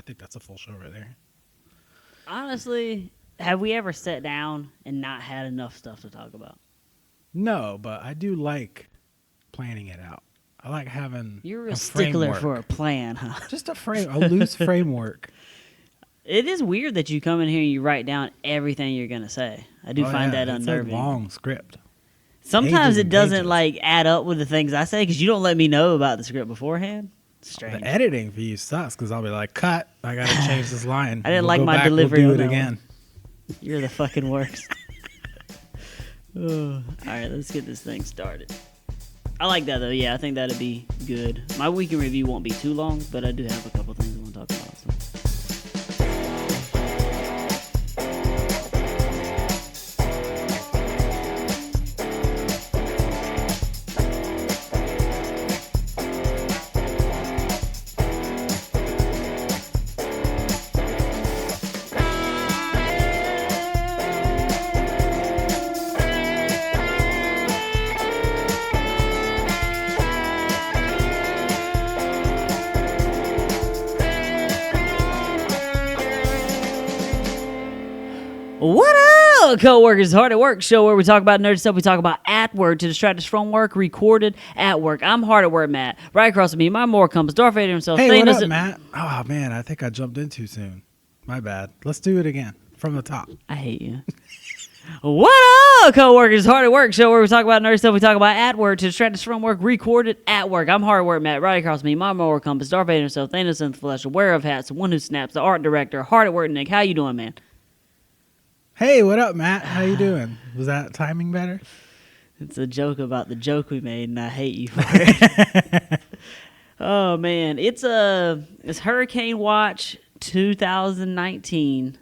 think that's a full show right there. Honestly, have we ever sat down and not had enough stuff to talk about? No, but I do like planning it out. I like having You're a a stickler framework. for a plan, huh? Just a loose framework. It is weird that you come in here and you write down everything you're going to say. I do find that it's unnerving. a long script. Sometimes pages it and doesn't pages. like add up with the things I say because you don't let me know about the script beforehand. Strange. The editing for you sucks because I'll be like, cut. I got to change this line. I didn't like go my back, delivery We'll on do it that again. You're the fucking worst. All right, let's get this thing started. I like that though. Yeah, I think that'd be good. My weekend review won't be too long, but I do have a couple things I want to talk about. So. What up, co-workers? Hard at Work show where we talk about nerd stuff. We talk about at work to distract us from work, recorded at work. I'm Hard at Work Matt. Right across from me, my more comes Darth Vader himself. Hey, what Thanos up, Matt? Oh, man, I think I jumped in too soon. My bad. Let's do it again from the top. I hate you. What up, co-workers? Hard at Work show where we talk about nerd stuff. We talk about at work to distract us from work, recorded at work. I'm Hard at Work Matt. Right across from me, my more compass, Darth Vader himself, Thanos in the flesh, aware of hats, the one who snaps, the art director, Hard at Work Nick. How you doing, man? Hey, what up, Matt? How you doing? Was that timing better? It's a joke about the joke we made, and I hate you for it. Oh man, it's Hurricane Watch 2019.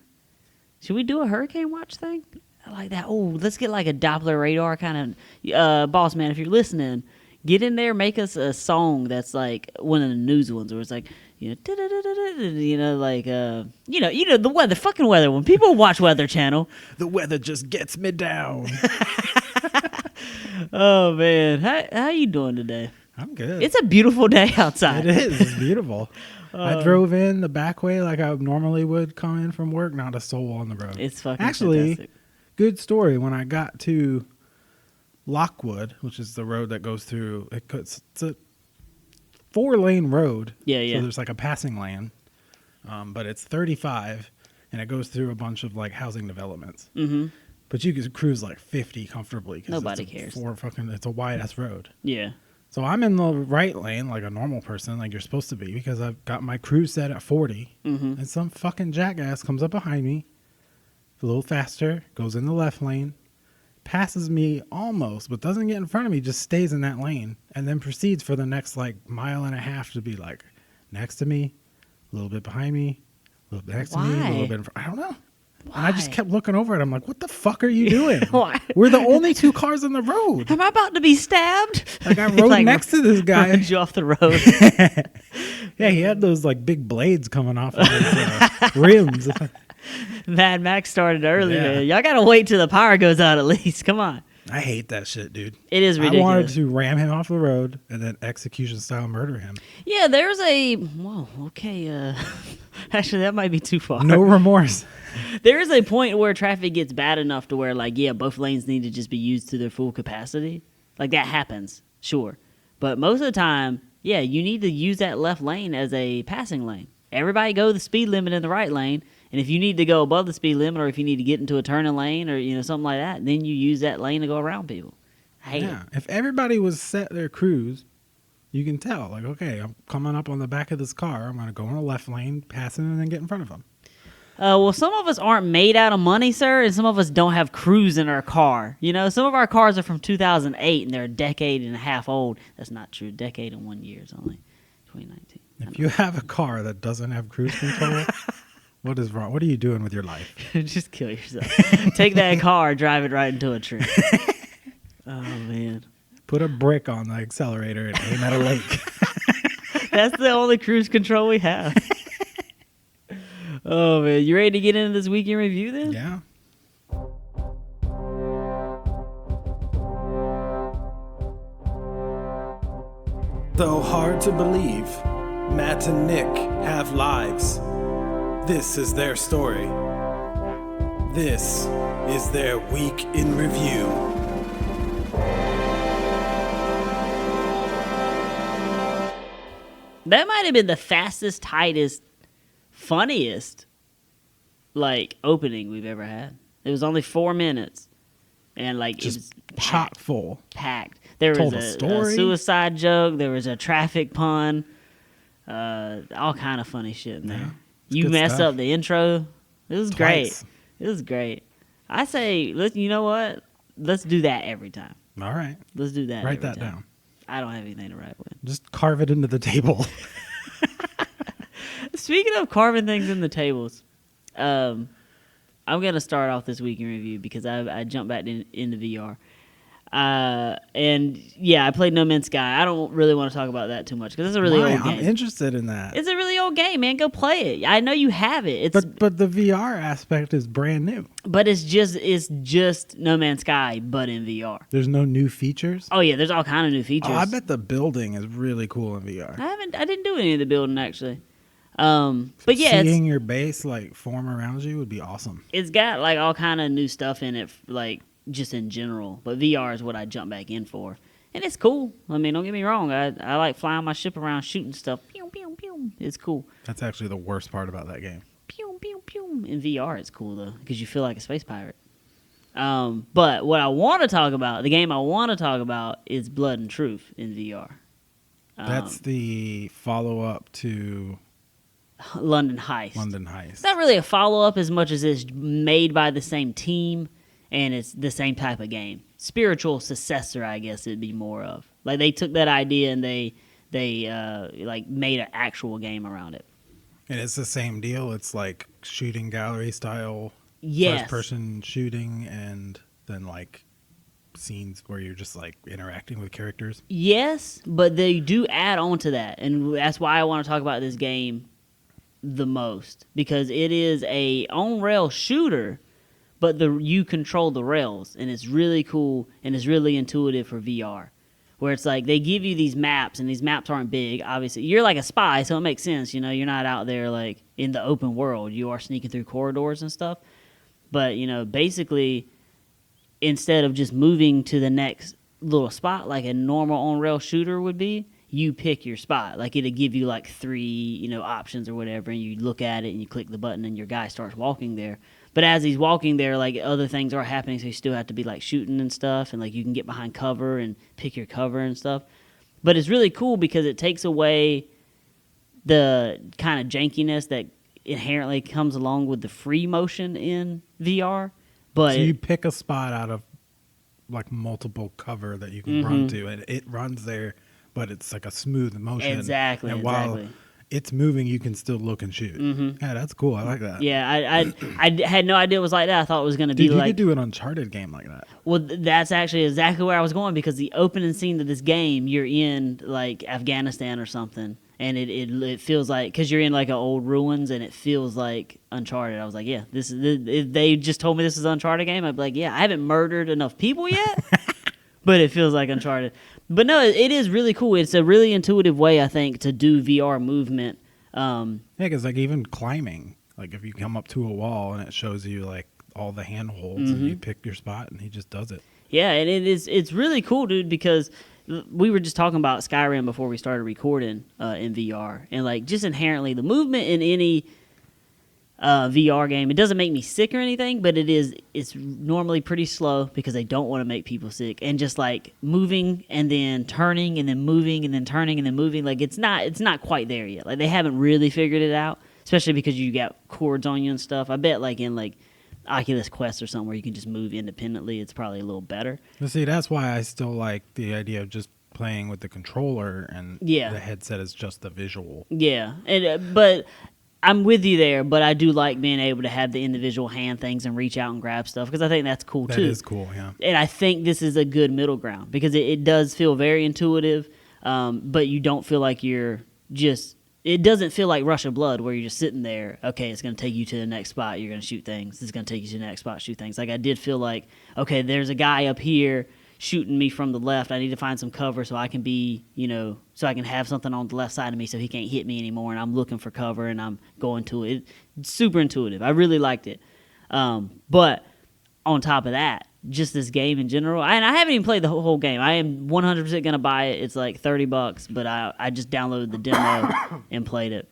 Should we do a Hurricane Watch thing? I like that. Oh, let's get like a Doppler radar kind of. Boss man, if you're listening, get in there, make us a song that's like one of the news ones where it's like, like the weather, fucking weather. When people watch Weather Channel, The weather just gets me down. oh man, how you doing today? I'm good. It's a beautiful day outside. It is. It's beautiful. I drove in the back way like I normally would come in from work. Not a soul on the road. It's fucking Actually, fantastic. good story. When I got to Lockwood, which is the road that goes through, it's a 4-lane road. Yeah, yeah. So there's like a passing lane, but it's 35, and it goes through a bunch of like housing developments. Mm-hmm. But you could cruise like 50 comfortably. 'Cause Nobody it's cares. It's a wide ass road. Yeah. So I'm in the right lane like a normal person, like you're supposed to be, because I've got my cruise set at 40, and some fucking jackass comes up behind me, a little faster, goes in the left lane, passes me almost, but doesn't get in front of me, just stays in that lane, and then proceeds for the next like mile and a half to be like next to me, a little bit behind me, a little bit next to me, a little Why? bit in front. I don't know. Why? And I just kept looking over at him like, what the fuck are you doing? Why? We're the only two cars on the road. Am I about to be stabbed? Like I rode next to this guy. Runs you off the road. Yeah, he had those like big blades coming off of his rims. Mad Max started early, Yeah. man. Y'all gotta wait till the power goes out at least. Come on. I hate that shit, dude. It is I wanted ridiculous. to ram him off the road and then execution style murder him. Yeah, there's a. Whoa, okay. Actually, that might be too far. No remorse. There is a point where traffic gets bad enough to where, like, yeah, both lanes need to just be used to their full capacity. Like, that happens, sure. But most of the time, yeah, you need to use that left lane as a passing lane. Everybody go the speed limit in the right lane, and if you need to go above the speed limit or if you need to get into a turning lane or, something like that, then you use that lane to go around people. I hate Yeah. it. If everybody was set their cruise, you can tell, like, okay, I'm coming up on the back of this car. I'm going to go in the left lane, pass him, and then get in front of him. Well, some of us aren't made out of money, sir, and some of us don't have cruise in our car. Some of our cars are from 2008, and they're a decade and a half old. That's not true. Decade and 1 year is only 2019. If you have a car that doesn't have cruise control, what is wrong? What are you doing with your life? Just kill yourself. Take that car, drive it right into a tree. Oh, man. Put a brick on the accelerator and aim at a lake. That's the only cruise control we have. Oh, man. You ready to get into this weekend review then? Yeah. Though hard to believe, Matt and Nick have lives. This is their story. This is their week in review. That might have been the fastest, tightest, funniest, like, opening we've ever had. It was only 4 minutes. And, like, Just it was chock full. packed. There Told was a a story. suicide joke. There was a traffic pun. All kind of funny shit in there. Yeah, You good messed stuff. up the intro. It was Twice. great. It was great. I say, you know what? Let's do that every time. All right. Let's do that. Write every that time. down. I don't have anything to write with. Just carve it into the table. Speaking of carving things in the tables, I'm gonna start off this week in review because I jumped back into VR, and yeah, I played No Man's Sky. I don't really want to talk about that too much because it's a really Why? old I'm game. interested in that. It's a really old game, man. Go play it. I know you have it. But the VR aspect is brand new. But it's just No Man's Sky, but in VR. There's no new features. Oh yeah, there's all kind of new features. Oh, I bet the building is really cool in VR. I didn't do any of the building actually. But yeah, Seeing your base like form around you would be awesome. it's got like all kind of new stuff in it, like just in general. But VR is what I jump back in for, and it's cool. I mean, don't get me wrong. I like flying my ship around, shooting stuff. Pew pew pew. It's cool. That's actually the worst part about that game. Pew pew pew. In VR, it's cool though because you feel like a space pirate. But what I want to talk about, the game I want to talk about, is Blood and Truth in VR. That's the follow up to London Heist. London Heist. It's not really a follow-up as much as it's made by the same team and it's the same type of game. Spiritual successor, I guess it'd be more of. Like they took that idea and they like made an actual game around it. And it's the same deal. It's like shooting gallery style, Yes. first person shooting, and then like scenes where you're just like interacting with characters. Yes, but they do add on to that. And that's why I want to talk about this game the most, because it is a on-rail shooter, but you control the rails, and it's really cool, and it's really intuitive for VR, where it's like they give you these maps, and these maps aren't big, obviously. You're like a spy, so it makes sense, you know, you're not out there like in the open world. You are sneaking through corridors and stuff, but, you know, basically, instead of just moving to the next little spot like a normal on-rail shooter would be, you pick your spot. Like it'll give you like 3, you know, options or whatever, and you look at it and you click the button and your guy starts walking there. But as he's walking there, like other things are happening, so you still have to be like shooting and stuff, and like you can get behind cover and pick your cover and stuff. But it's really cool because it takes away the kind of jankiness that inherently comes along with the free motion in VR. But So you pick a spot out of like multiple cover that you can run to, and it runs there, but it's like a smooth motion. Exactly, And while exactly. it's moving, you can still look and shoot. Yeah, that's cool. I like that. yeah, I had no idea it was like that. I thought it was going to be Dude, you like could do an Uncharted game like that. Well, that's actually exactly where I was going, because the opening scene of this game, you're in like Afghanistan or something, and it feels like, because you're in like an old ruins, and it feels like Uncharted. I was like, yeah, this is. If they just told me this is an Uncharted game, I'd be like, yeah, I haven't murdered enough people yet, but it feels like Uncharted. But no, it is really cool. It's a really intuitive way, I think, to do VR movement. Yeah, because like even climbing, like if you come up to a wall and it shows you like all the handholds and you pick your spot and he just does it. Yeah, and it's really cool, dude, because we were just talking about Skyrim before we started recording in VR, and like just inherently the movement in any VR game, it doesn't make me sick or anything, but it's normally pretty slow because they don't want to make people sick, and just like moving and then turning and then moving and then turning and then moving, like it's not quite there yet. Like they haven't really figured it out, especially because you got cords on you and stuff. I bet like in like Oculus Quest or something where you can just move independently, it's probably a little better. But see, that's why I still like the idea of just playing with the controller and Yeah. the headset is just the visual. Yeah, and but I'm with you there. But I do like being able to have the individual hand things and reach out and grab stuff, because I think that's cool That too. is cool, yeah. And I think this is a good middle ground, because it does feel very intuitive, but you don't feel like you're just. It doesn't feel like Rush of Blood, where you're just sitting there. Okay, it's going to take you to the next spot. You're going to shoot things. It's going to take you to the next spot, shoot things. Like I did feel like, okay, there's a guy up here. shooting me from the left. I need to find some cover so I can be, so I can have something on the left side of me so he can't hit me anymore. And I'm looking for cover and I'm going to it. It's super intuitive. I really liked it. But on top of that, just this game in general, and I haven't even played the whole game. I am 100% going to buy it. It's like $30, but I just downloaded the demo and played it.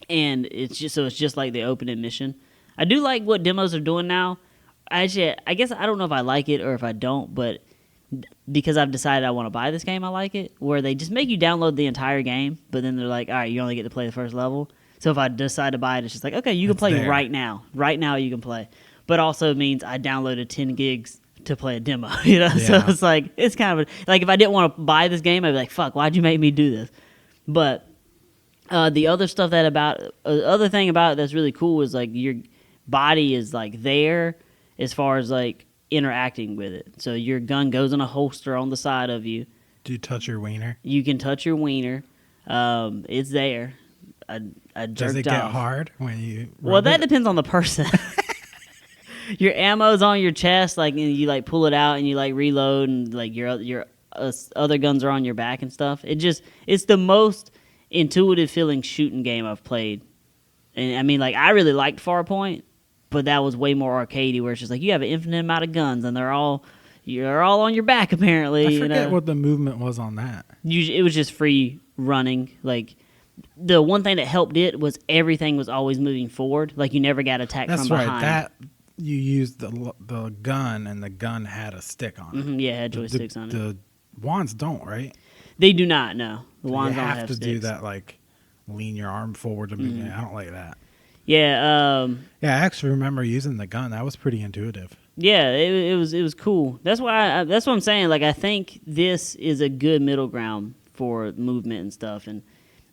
And it's just like the opening mission. I do like what demos are doing now. Actually, I guess I don't know if I like it or if I don't, but because I've decided I want to buy this game, I like it, where they just make you download the entire game, but then they're like, all right, you only get to play the first level. So if I decide to buy it, it's just like, okay, you can play there. right now. Right now you can play. But also means I downloaded 10 gigs to play a demo, So it's like, it's kind of, like if I didn't want to buy this game, I'd be like, fuck, why'd you make me do this? But the other stuff other thing about it that's really cool is like your body is like there as far as like interacting with it. So your gun goes in a holster on the side of you. Do you touch your wiener? You can touch your wiener. It's there. I jerked Does it get off. hard when you? Well, that depends on the person. Your ammo's on your chest, like and you like pull it out and you like reload, and like your other guns are on your back and stuff. It's the most intuitive feeling shooting game I've played. And I mean, like I really liked Farpoint, but that was way more arcadey, where it's just like you have an infinite amount of guns and you're all on your back apparently. I forget what the movement was on that. It was just free running. Like the one thing that helped it was everything was always moving forward. Like you never got attacked from behind. That's right. That you used the gun, and the gun had a stick on it. Mm-hmm, yeah, it had joysticks on it. The wands don't, right? They do not. No, the wands you don't have have to sticks. do that. Like lean your arm forward to move. Mm-hmm. I don't like that. Yeah. Yeah, I actually remember using the gun. That was pretty intuitive. Yeah, it was cool. That's why that's what I'm saying. Like I think this is a good middle ground for movement and stuff. And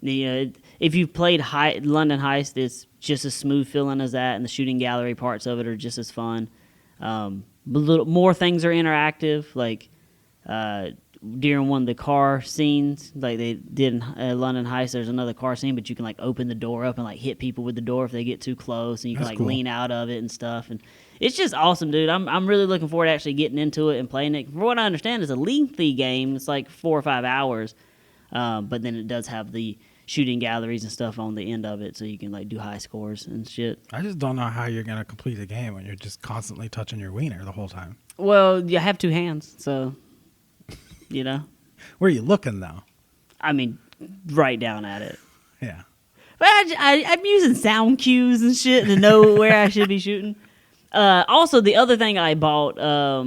if you've played London Heist, it's just as smooth feeling as that, and the shooting gallery parts of it are just as fun. More things are interactive, like during one of the car scenes, like they did in London Heist. There's another car scene, but you can like open the door up and like hit people with the door if they get too close, and you can That's like cool. lean out of it and stuff. And it's just awesome, dude. I'm really looking forward to actually getting into it and playing it. From what I understand, it's a lengthy game. It's like 4 or 5 hours, but then it does have the shooting galleries and stuff on the end of it, so you can like do high scores and shit. I just don't know how you're gonna complete the game when you're just constantly touching your wiener the whole time. Well, you have 2 hands, so Where are you looking though? I mean, right down at it. Yeah. But I'm using sound cues and shit to know where I should be shooting. Also, the other thing I bought, I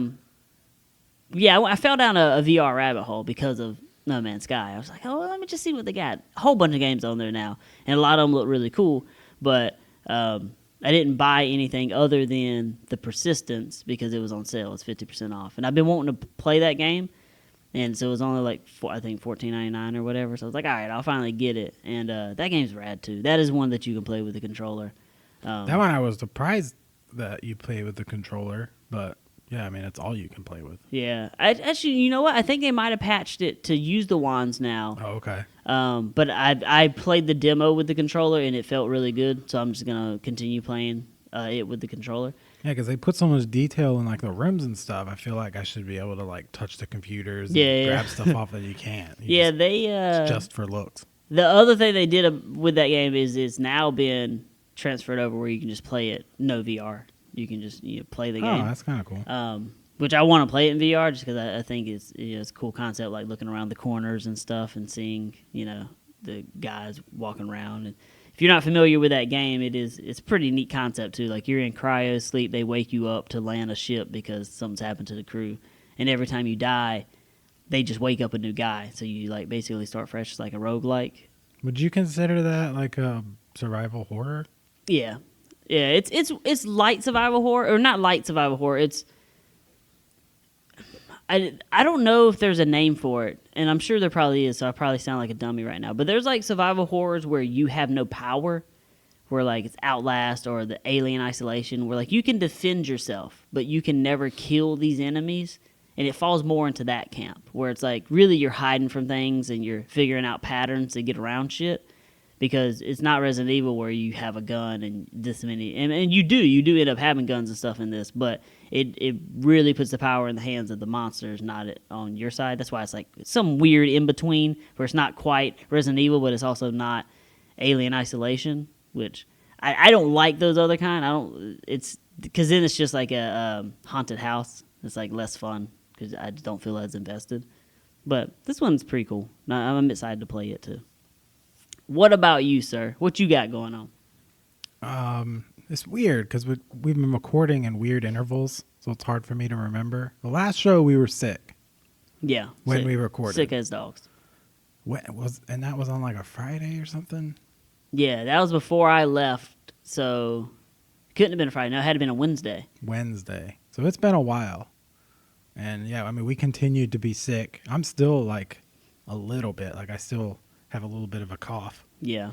fell down a VR rabbit hole because of No Man's Sky. I was like, oh, let me just see what they got. A whole bunch of games on there now, and a lot of them look really cool. But I didn't buy anything other than the Persistence because it was on sale. It's 50% off, and I've been wanting to play that game. And so it was only like I think $14.99 or whatever. So I was like, all right, I'll finally get it. And that game's rad too. That is one that you can play with the controller. That one I was surprised that you play with the controller, but yeah, I mean it's all you can play with. Yeah, actually, you know what? I think they might have patched it to use the wands now. Oh, okay. But I played the demo with the controller and it felt really good. So I'm just gonna continue playing it with the controller. Yeah, because they put so much detail in like the rims and stuff. I feel like I should be able to like touch the computers and grab stuff off that you can't. It's just for looks. The other thing they did with that game is it's now been transferred over where you can just play it no VR. You can just play the game. Oh, that's kind of cool. Which I want to play it in VR just because I think it's a cool concept, like looking around the corners and stuff and seeing the guys walking around. And if you're not familiar with that game, it's a pretty neat concept too. Like you're in cryo sleep, they wake you up to land a ship because something's happened to the crew, and every time you die, they just wake up a new guy. So you like basically start fresh. It's like a roguelike. Would you consider that like a survival horror? Yeah. It's light survival horror, or not light survival horror. It's I don't know if there's a name for it, and I'm sure there probably is, so I probably sound like a dummy right now. But there's like survival horrors where you have no power, where like it's Outlast or the Alien Isolation, where like you can defend yourself, but you can never kill these enemies. And it falls more into that camp, where it's like really you're hiding from things and you're figuring out patterns to get around shit. because it's not Resident Evil where you have a gun and this many, and you do end up having guns and stuff in this, but it really puts the power in the hands of the monsters, not on your side. That's why it's like some weird in between where it's not quite Resident Evil, but it's also not Alien Isolation, which I don't like those other kind. It's because then it's just like a haunted house. It's like less fun because I just don't feel as invested. But this one's pretty cool. I'm excited to play it too. What about you, sir? What you got going on? It's weird because we've been recording in weird intervals, so it's hard for me to remember. The last show we were sick. Yeah. When we recorded. Sick as dogs. And that was on like a Friday or something? Yeah, that was before I left, so couldn't have been a Friday. No, it had to have been a Wednesday. Wednesday. So it's been a while. And yeah, I mean, we continued to be sick. I'm still like a little bit, like I still have a little bit of a cough. Yeah.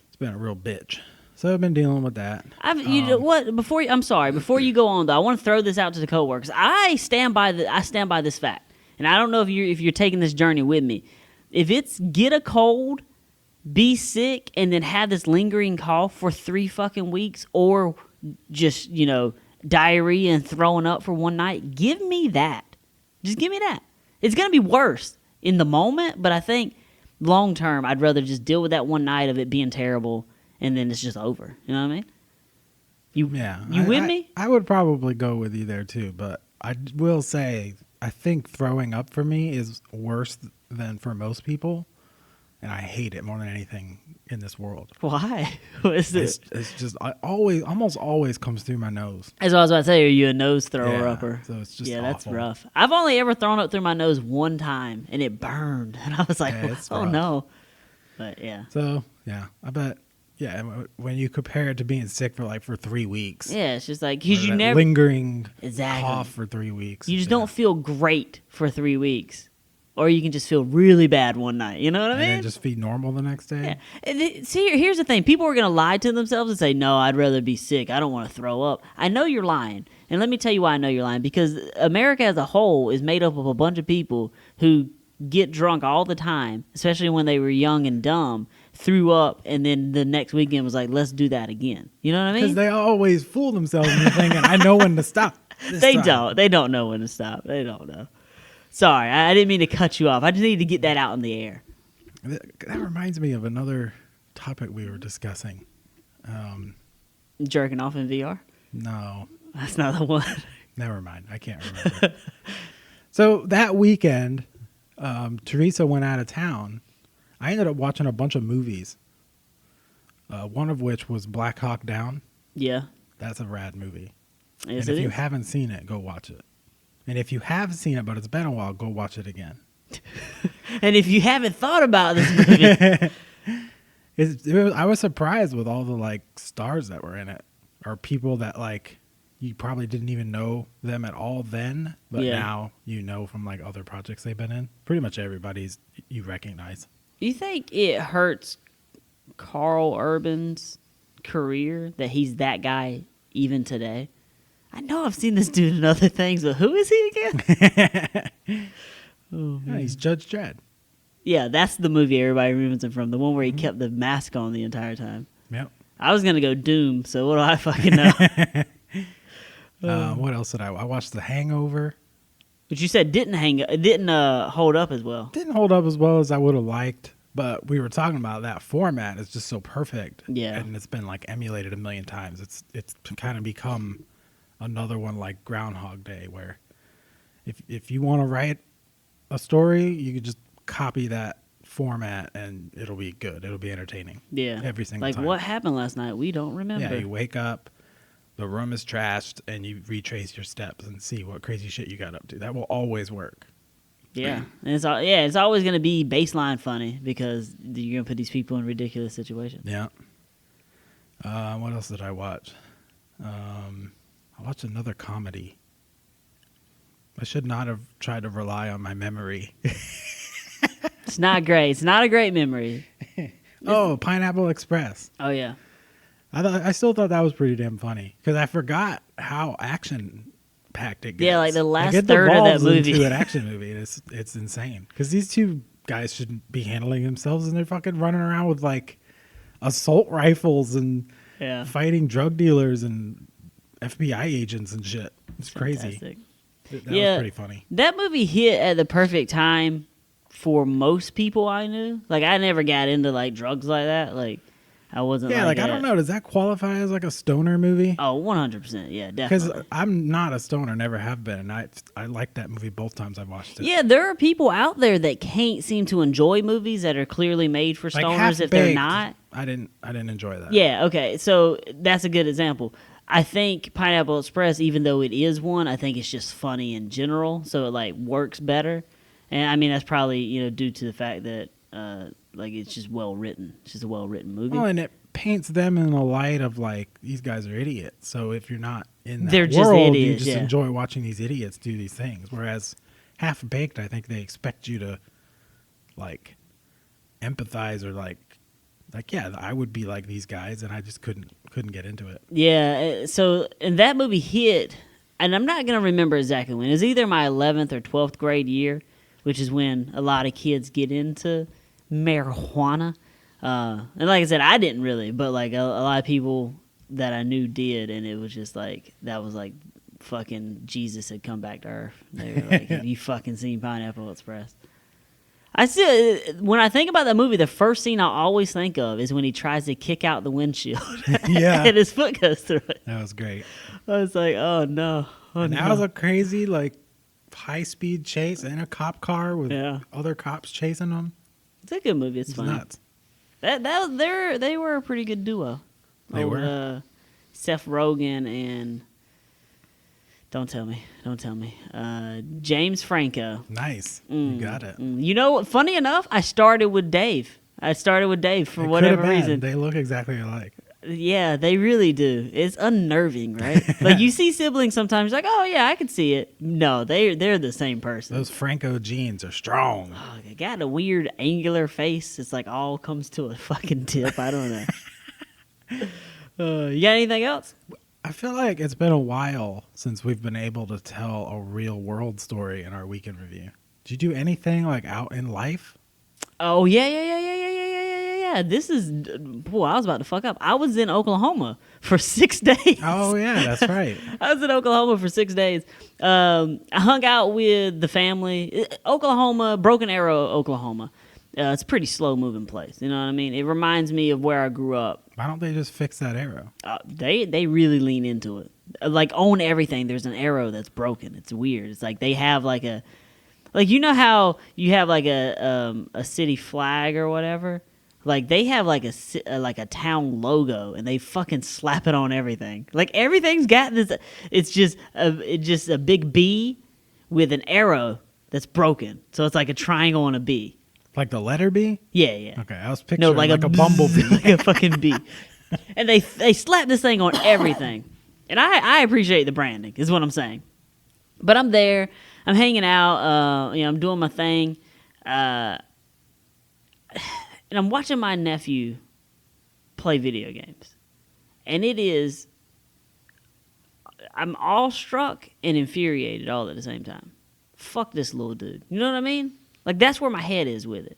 It's been a real bitch. So I've been dealing with that. You know what? Before you go on though, I want to throw this out to the coworkers. I stand by this fact, and I don't know if you're taking this journey with me. If it's get a cold, be sick, and then have this lingering cough for 3 fucking weeks, or just diarrhea and throwing up for one night, give me that. Just give me that. It's gonna be worse in the moment, but I think long term, I'd rather just deal with that one night of it being terrible, and then it's just over. You know what I mean? You with me? I would probably go with you there too, but I will say I think throwing up for me is worse than for most people, and I hate it more than anything in this world. Why? What is this? It's just almost always comes through my nose. As I was about to say, are you a nose thrower upper? So it's just that's awful. rough. I've only ever thrown up through my nose one time, and it burned, and I was like, it's oh rough. no. But yeah. So yeah, I bet. Yeah, when you compare it to being sick for 3 weeks. Yeah, it's just like because you that never lingering exactly cough for 3 weeks. You just don't feel great for 3 weeks, or you can just feel really bad one night. You know what I mean? And then just be normal the next day. Yeah. And see, here's the thing: people are gonna lie to themselves and say, "No, I'd rather be sick. I don't want to throw up." I know you're lying, and let me tell you why I know you're lying. Because America as a whole is made up of a bunch of people who get drunk all the time, especially when they were young and dumb, threw up, and then the next weekend was like, let's do that again. You know what I mean? Because they always fool themselves into thinking, I know when to stop. They don't know when to stop. They don't know. Sorry, I didn't mean to cut you off. I just need to get that out in the air. That reminds me of another topic we were discussing. Jerking off in VR? No. That's not the one. Never mind. I can't remember. So that weekend, Teresa went out of town. I ended up watching a bunch of movies. One of which was Black Hawk Down. Yeah. That's a rad movie. Yes, and if you haven't seen it, go watch it. And if you have seen it, but it's been a while, go watch it again. And if you haven't thought about this movie, I was surprised with all the stars that were in it, or people that you probably didn't even know them at all then, but now from other projects they've been in. Pretty much everybody's you recognize. You think it hurts Carl Urban's career that he's that guy even today? I know I've seen this dude in other things, but who is he again? He's Judge Dredd. Yeah, that's the movie everybody remembers him from, the one where he kept the mask on the entire time. Yep. I was going to go Doom, so what do I fucking know? What else did I watched The Hangover. But you said didn't hold up as well. Didn't hold up as well as I would have liked, but we were talking about that format is just so perfect. Yeah. And it's been emulated a million times. It's kind of become another one like Groundhog Day, where if you want to write a story, you could just copy that format and it'll be good. It'll be entertaining. Yeah. Every single time. What happened last night? We don't remember. Yeah, you wake up, the room is trashed, and you retrace your steps and see what crazy shit you got up to. That will always work. Yeah. And it's always going to be baseline funny because you're going to put these people in ridiculous situations. Yeah. What else did I watch? I watched another comedy. I should not have tried to rely on my memory. It's not great. It's not a great memory. Pineapple Express. Oh, yeah. I still thought that was pretty damn funny because I forgot how action-packed it gets. Yeah, the last it third of that devolves movie. into an action movie. It's insane because these two guys shouldn't be handling themselves and they're fucking running around with assault rifles and Yeah. fighting drug dealers and FBI agents and shit. It's crazy. Fantastic. That Yeah. was pretty funny. That movie hit at the perfect time for most people I knew. Like, I never got into, like, drugs like that. Like, I wasn't Yeah, like I don't know. Does that qualify as like a stoner movie? Oh, 100%. Yeah, Because definitely. I'm not a stoner, never have been. And I like that movie both times I've watched it. Yeah, there are people out there that can't seem to enjoy movies that are clearly made for Like stoners if they're Half-Baked, not. I didn't enjoy that. Yeah, okay. So that's a good example. I think Pineapple Express, even though it is one, I think it's just funny in general, so it like works better. And I mean that's probably, due to the fact that like it's just well written. It's just a well written movie. Well, and it paints them in the light of like these guys are idiots. So if you're not in that They're just world, idiots, you just yeah. enjoy watching these idiots do these things. Whereas Half Baked, I think they expect you to like empathize or like yeah, I would be like these guys, and I just couldn't get into it. Yeah, so and that movie hit, and I'm not going to remember exactly when. It was either my 11th or 12th grade year, which is when a lot of kids get into marijuana. And like I said, I didn't really, but like a lot of people that I knew did, and it was just like, that was like fucking Jesus had come back to earth. They were like, have you fucking seen Pineapple Express? I still, when I think about that movie, the first scene I always think of is when he tries to kick out the windshield. Yeah. And his foot goes through it. That was great. I was like, oh no. Oh, And no. that was a crazy like high speed chase in a cop car with Yeah. other cops chasing them. It's a good movie. It's It's funny. nuts. They were a pretty good duo. They were. Seth Rogen and don't tell me. James Franco. Nice. You got it. You know what? Funny enough, I started with Dave for It whatever could've been. reason. They look exactly alike. Yeah, they really do. It's unnerving, right? Like you see siblings sometimes, like, oh yeah, I can see it. No, they're the same person. Those Franco genes are strong. Oh, they got a weird angular face. It's like all comes to a fucking tip. I don't know. You got anything else? I feel like it's been a while since we've been able to tell a real world story in our weekend review. Did you do anything like out in life? Oh yeah. This is, boy, I was about to fuck up. I was in Oklahoma for 6 days. Oh yeah, that's right. I was in Oklahoma for 6 days. I hung out with the family. Oklahoma, Broken Arrow, Oklahoma. It's a pretty slow moving place. You know what I mean? It reminds me of where I grew up. Why don't they just fix that arrow? They really lean into it. Like on everything, there's an arrow that's broken. It's weird. It's like they have like a, like you know how you have like a city flag or whatever. Like they have like a town logo, and they fucking slap it on everything. Like everything's got this. It's just a big B with an arrow that's broken. So it's like a triangle and a B. Like the letter B? Yeah. Okay, I was picturing like a bzz, bumblebee. like a fucking bee. And they slap this thing on everything. And I appreciate the branding, is what I'm saying. But I'm there, I'm hanging out, I'm doing my thing, and I'm watching my nephew play video games. And I'm awestruck and infuriated all at the same time. Fuck this little dude. You know what I mean? Like, that's where my head is with it.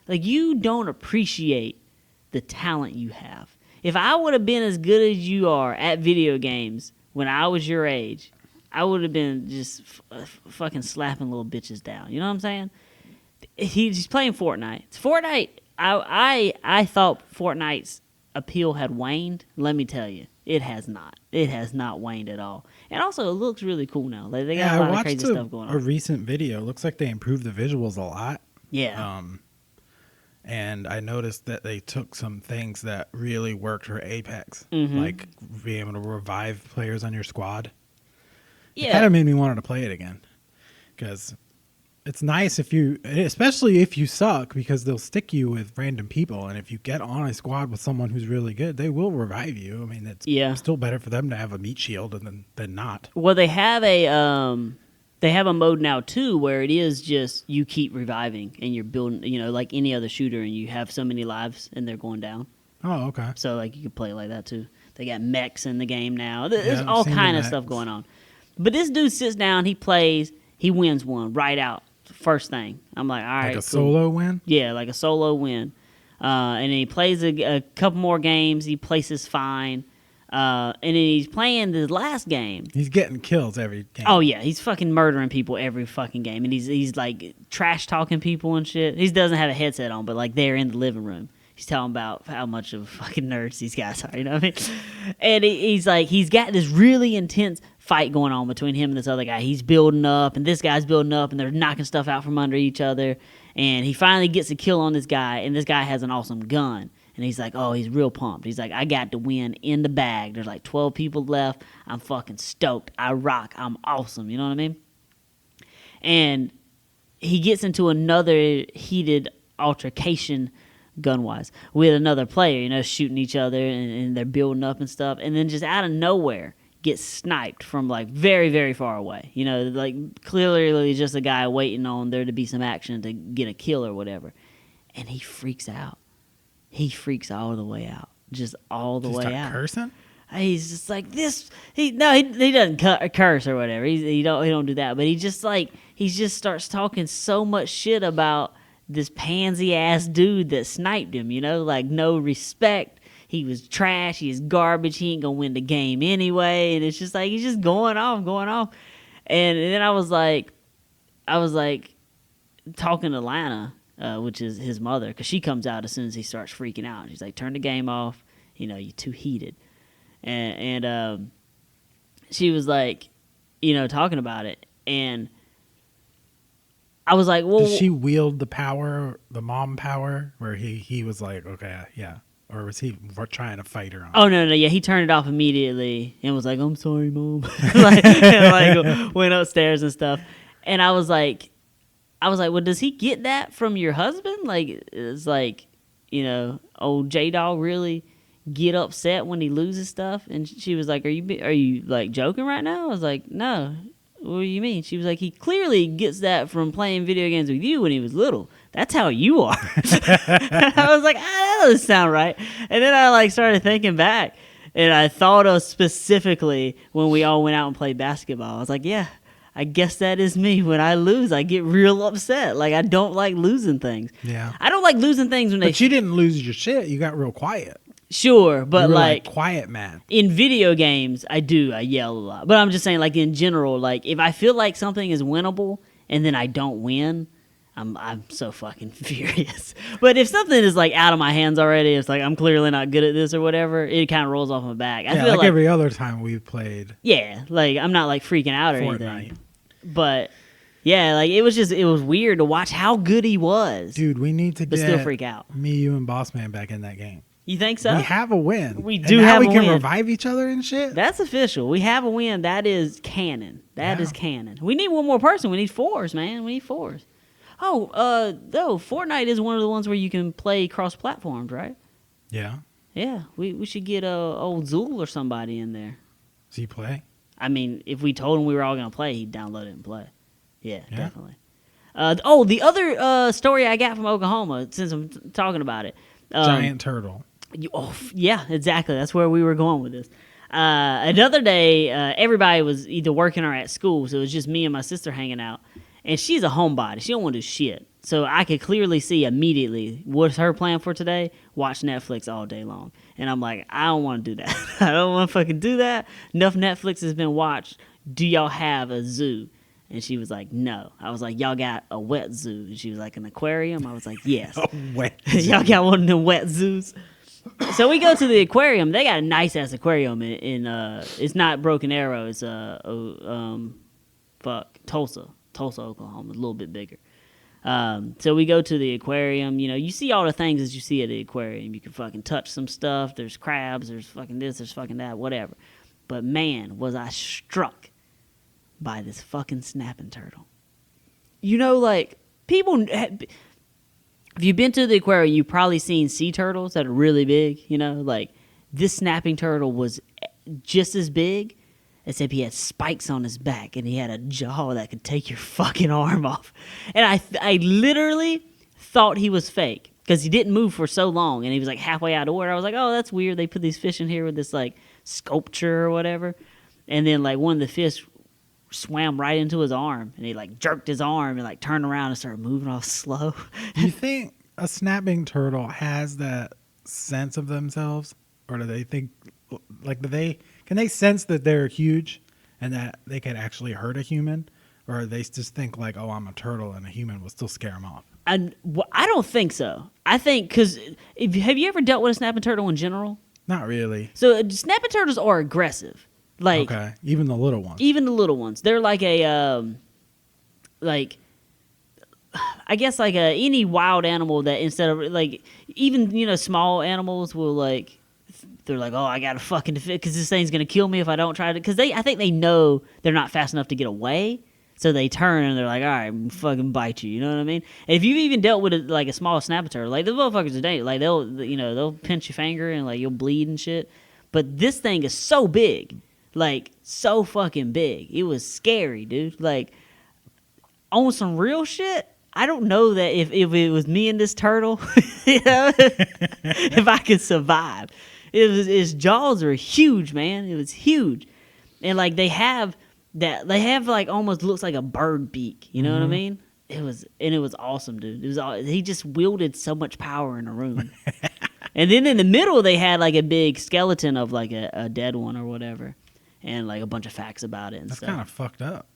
Like, you don't appreciate the talent you have. If I would have been as good as you are at video games when I was your age, I would have been just fucking slapping little bitches down. You know what I'm saying? He's playing Fortnite. Fortnite, I thought Fortnite's appeal had waned. Let me tell you, it has not. It has not waned at all. And also, it looks really cool now. Like, they got a lot of crazy stuff going on. A recent video. It looks like they improved the visuals a lot. Yeah. And I noticed that they took some things that really worked for Apex, Mm-hmm. like being able to revive players on your squad. Yeah. It kind of made me want to play it again, because it's nice especially if you suck, because they'll stick you with random people, and if you get on a squad with someone who's really good, they will revive you. I mean, it's still better for them to have a meat shield than not. Well, they have a mode now too where it is just you keep reviving and you're building, like any other shooter, and you have so many lives and they're going down. Oh, okay. So like you can play like that too. They got mechs in the game now. There's I've all seen kind the of stuff mechs. going on. But this dude sits down, he plays, he wins one right out first thing. I'm like, all right, Like a cool. solo win? Yeah, like a solo win. And he plays a couple more games. He places fine. And then he's playing the last game. He's getting kills every game. Oh yeah, he's fucking murdering people every fucking game, and he's like trash talking people and shit. He doesn't have a headset on, but like they're in the living room. He's telling about how much of fucking nerds these guys are, you know what I mean? And he's like, he's got this really intense fight going on between him and this other guy. He's building up, and this guy's building up, and they're knocking stuff out from under each other. And he finally gets a kill on this guy, and this guy has an awesome gun. And he's like, oh, he's real pumped. He's like, I got to win in the bag. There's like 12 people left. I'm fucking stoked. I rock. I'm awesome. You know what I mean? And he gets into another heated altercation, gun-wise, with another player, you know, shooting each other, and they're building up and stuff. And then just out of nowhere, gets sniped from like very, very far away. You know, like clearly just a guy waiting on there to be some action to get a kill or whatever. And he freaks out. He freaks all the way out, just all the way out. Cursing? He's just like this. He doesn't curse or whatever. He don't do that. But he just starts talking so much shit about this pansy ass dude that sniped him. You know, like no respect. He was trash. He's garbage. He ain't gonna win the game anyway. And it's just like he's just going off. And then I was like talking to Lana. Which is his mother, because she comes out as soon as he starts freaking out. She's like, turn the game off. You know, you're too heated. And she was like, you know, talking about it. And I was like, well. Did she wield the power, the mom power, where he was like, okay, yeah. Or was he trying to fight her on? Oh, no, yeah. He turned it off immediately and was like, I'm sorry, Mom. like went upstairs and stuff. And I was like, well, does he get that from your husband? Like, it's like, you know, old J-Dog really get upset when he loses stuff? And she was like, are you like joking right now? I was like, no. What do you mean? She was like, he clearly gets that from playing video games with you when he was little. That's how you are. I was like, that doesn't sound right. And then I like started thinking back, and I thought of specifically when we all went out and played basketball. I was like, yeah. I guess that is me. When I lose, I get real upset. Like, I don't like losing things. Yeah. I don't like losing things when But you didn't lose your shit. You got real quiet. Sure, but you were like quiet man. In video games, I yell a lot. But I'm just saying, like in general, like if I feel like something is winnable and then I don't win, I'm so fucking furious. But if something is like out of my hands already, it's like I'm clearly not good at this or whatever, it kind of rolls off my back. I feel like every other time we've played. Yeah, like I'm not like freaking out or Fortnite. anything. But yeah, like it was weird to watch how good he was. Dude, we need to but get still freak out. Me, you, and Boss Man back in that game. You think so? We have a win. We do have a win. We can revive each other and shit. That's official. We have a win. That is canon. That is canon. We need one more person. We need fours, man. We need fours. Oh, though Fortnite is one of the ones where you can play cross platforms, right? Yeah. Yeah. We should get old Zool or somebody in there. Does he play? I mean, if we told him we were all gonna play, he'd download it and play. Yeah. Definitely. The other story I got from Oklahoma, since I'm talking about it. Giant turtle. Yeah, exactly. That's where we were going with this. Another day, everybody was either working or at school, so it was just me and my sister hanging out. And she's a homebody. She don't want to do shit. So I could clearly see immediately what's her plan for today? Watch Netflix all day long. And I'm like, I don't want to do that. I don't want to fucking do that. Enough Netflix has been watched. Do y'all have a zoo? And she was like, no. I was like, y'all got a wet zoo? And she was like, an aquarium? I was like, yes. A wet zoo. Y'all got one of them wet zoos? So we go to the aquarium. They got a nice ass aquarium in it's not Broken Arrow. It's Tulsa, Oklahoma, a little bit bigger. So we go to the aquarium. You know, you see all the things that you see at the aquarium. You can fucking touch some stuff. There's crabs. There's fucking this. There's fucking that. Whatever. But man, was I struck by this fucking snapping turtle. You know, like people. If you've been to the aquarium, you've probably seen sea turtles that are really big. You know, like this snapping turtle was just as big. Except he had spikes on his back, and he had a jaw that could take your fucking arm off. And I literally thought he was fake because he didn't move for so long, and he was like halfway out of water. I was like, oh, that's weird. They put these fish in here with this like sculpture or whatever. And then like one of the fish swam right into his arm, and he like jerked his arm and like turned around and started moving all slow. You think a snapping turtle has that sense of themselves, or do they think like can they sense that they're huge and that they could actually hurt a human, or do they just think like, oh, I'm a turtle and a human will still scare them off? I don't think so. I think because have you ever dealt with a snapping turtle in general? Not really. So snapping turtles are aggressive. Like Okay, even the little ones. even the little ones, they're like a like I guess like any wild animal that instead of like even small animals will like they're like, oh, I gotta fucking defend because this thing's gonna kill me if I don't try to, because I think they know they're not fast enough to get away, so they turn and they're like, all right, I'm fucking bite you. You know what I mean? And if you've even dealt with like a small snapping turtle, like the motherfuckers today, like they'll pinch your finger and like you'll bleed and shit. But this thing is so big, like so fucking big. It was scary, dude. Like on some real shit. I don't know that if it was me and this turtle, if I could survive. His jaws are huge, man. It was huge, and like they have like almost looks like a bird beak. You know what I mean? It was awesome, dude. He just wielded so much power in a room. And then in the middle they had like a big skeleton of like a dead one or whatever, and like a bunch of facts about it and That's stuff. kind of fucked up.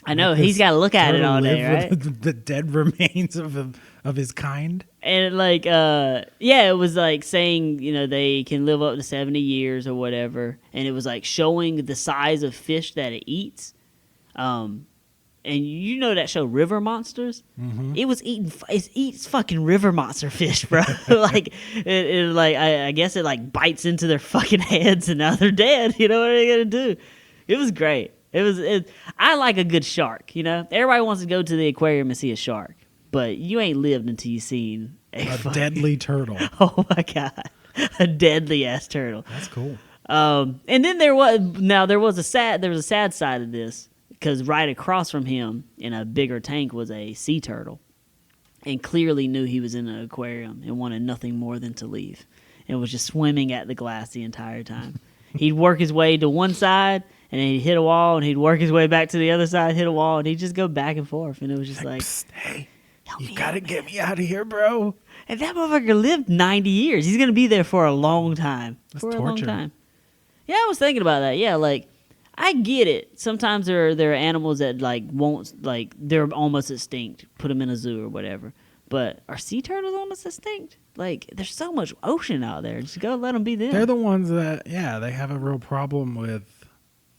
I know, Let he's this got to look at it turtle all day, live right? with the dead remains of his kind. And like, it was like saying, they can live up to 70 years or whatever. And it was like showing the size of fish that it eats. And that show River Monsters? Mm-hmm. It eats fucking river monster fish, bro. Like, I guess it like bites into their fucking heads and now they're dead. You know what are they going to do? It was great. I like a good shark, Everybody wants to go to the aquarium and see a shark, but you ain't lived until you seen A deadly turtle. Oh my god, a deadly ass turtle. That's cool. And then there was a sad side of this, because right across from him in a bigger tank was a sea turtle, and clearly knew he was in an aquarium and wanted nothing more than to leave, and was just swimming at the glass the entire time. He'd work his way to one side, and then he'd hit a wall, and he'd work his way back to the other side, hit a wall, and he'd just go back and forth. And it was just like, Psst, hey, help you me gotta out. get me out of here, bro. And that motherfucker lived 90 years. He's going to be there for a long time. That's for a torture. long time. Yeah, I was thinking about that. Yeah, like, I get it. Sometimes there are animals that, like, won't, like, they're almost extinct. Put them in a zoo or whatever. But are sea turtles almost extinct? Like, there's so much ocean out there. Just go let them be them. They're the ones that, they have a real problem with,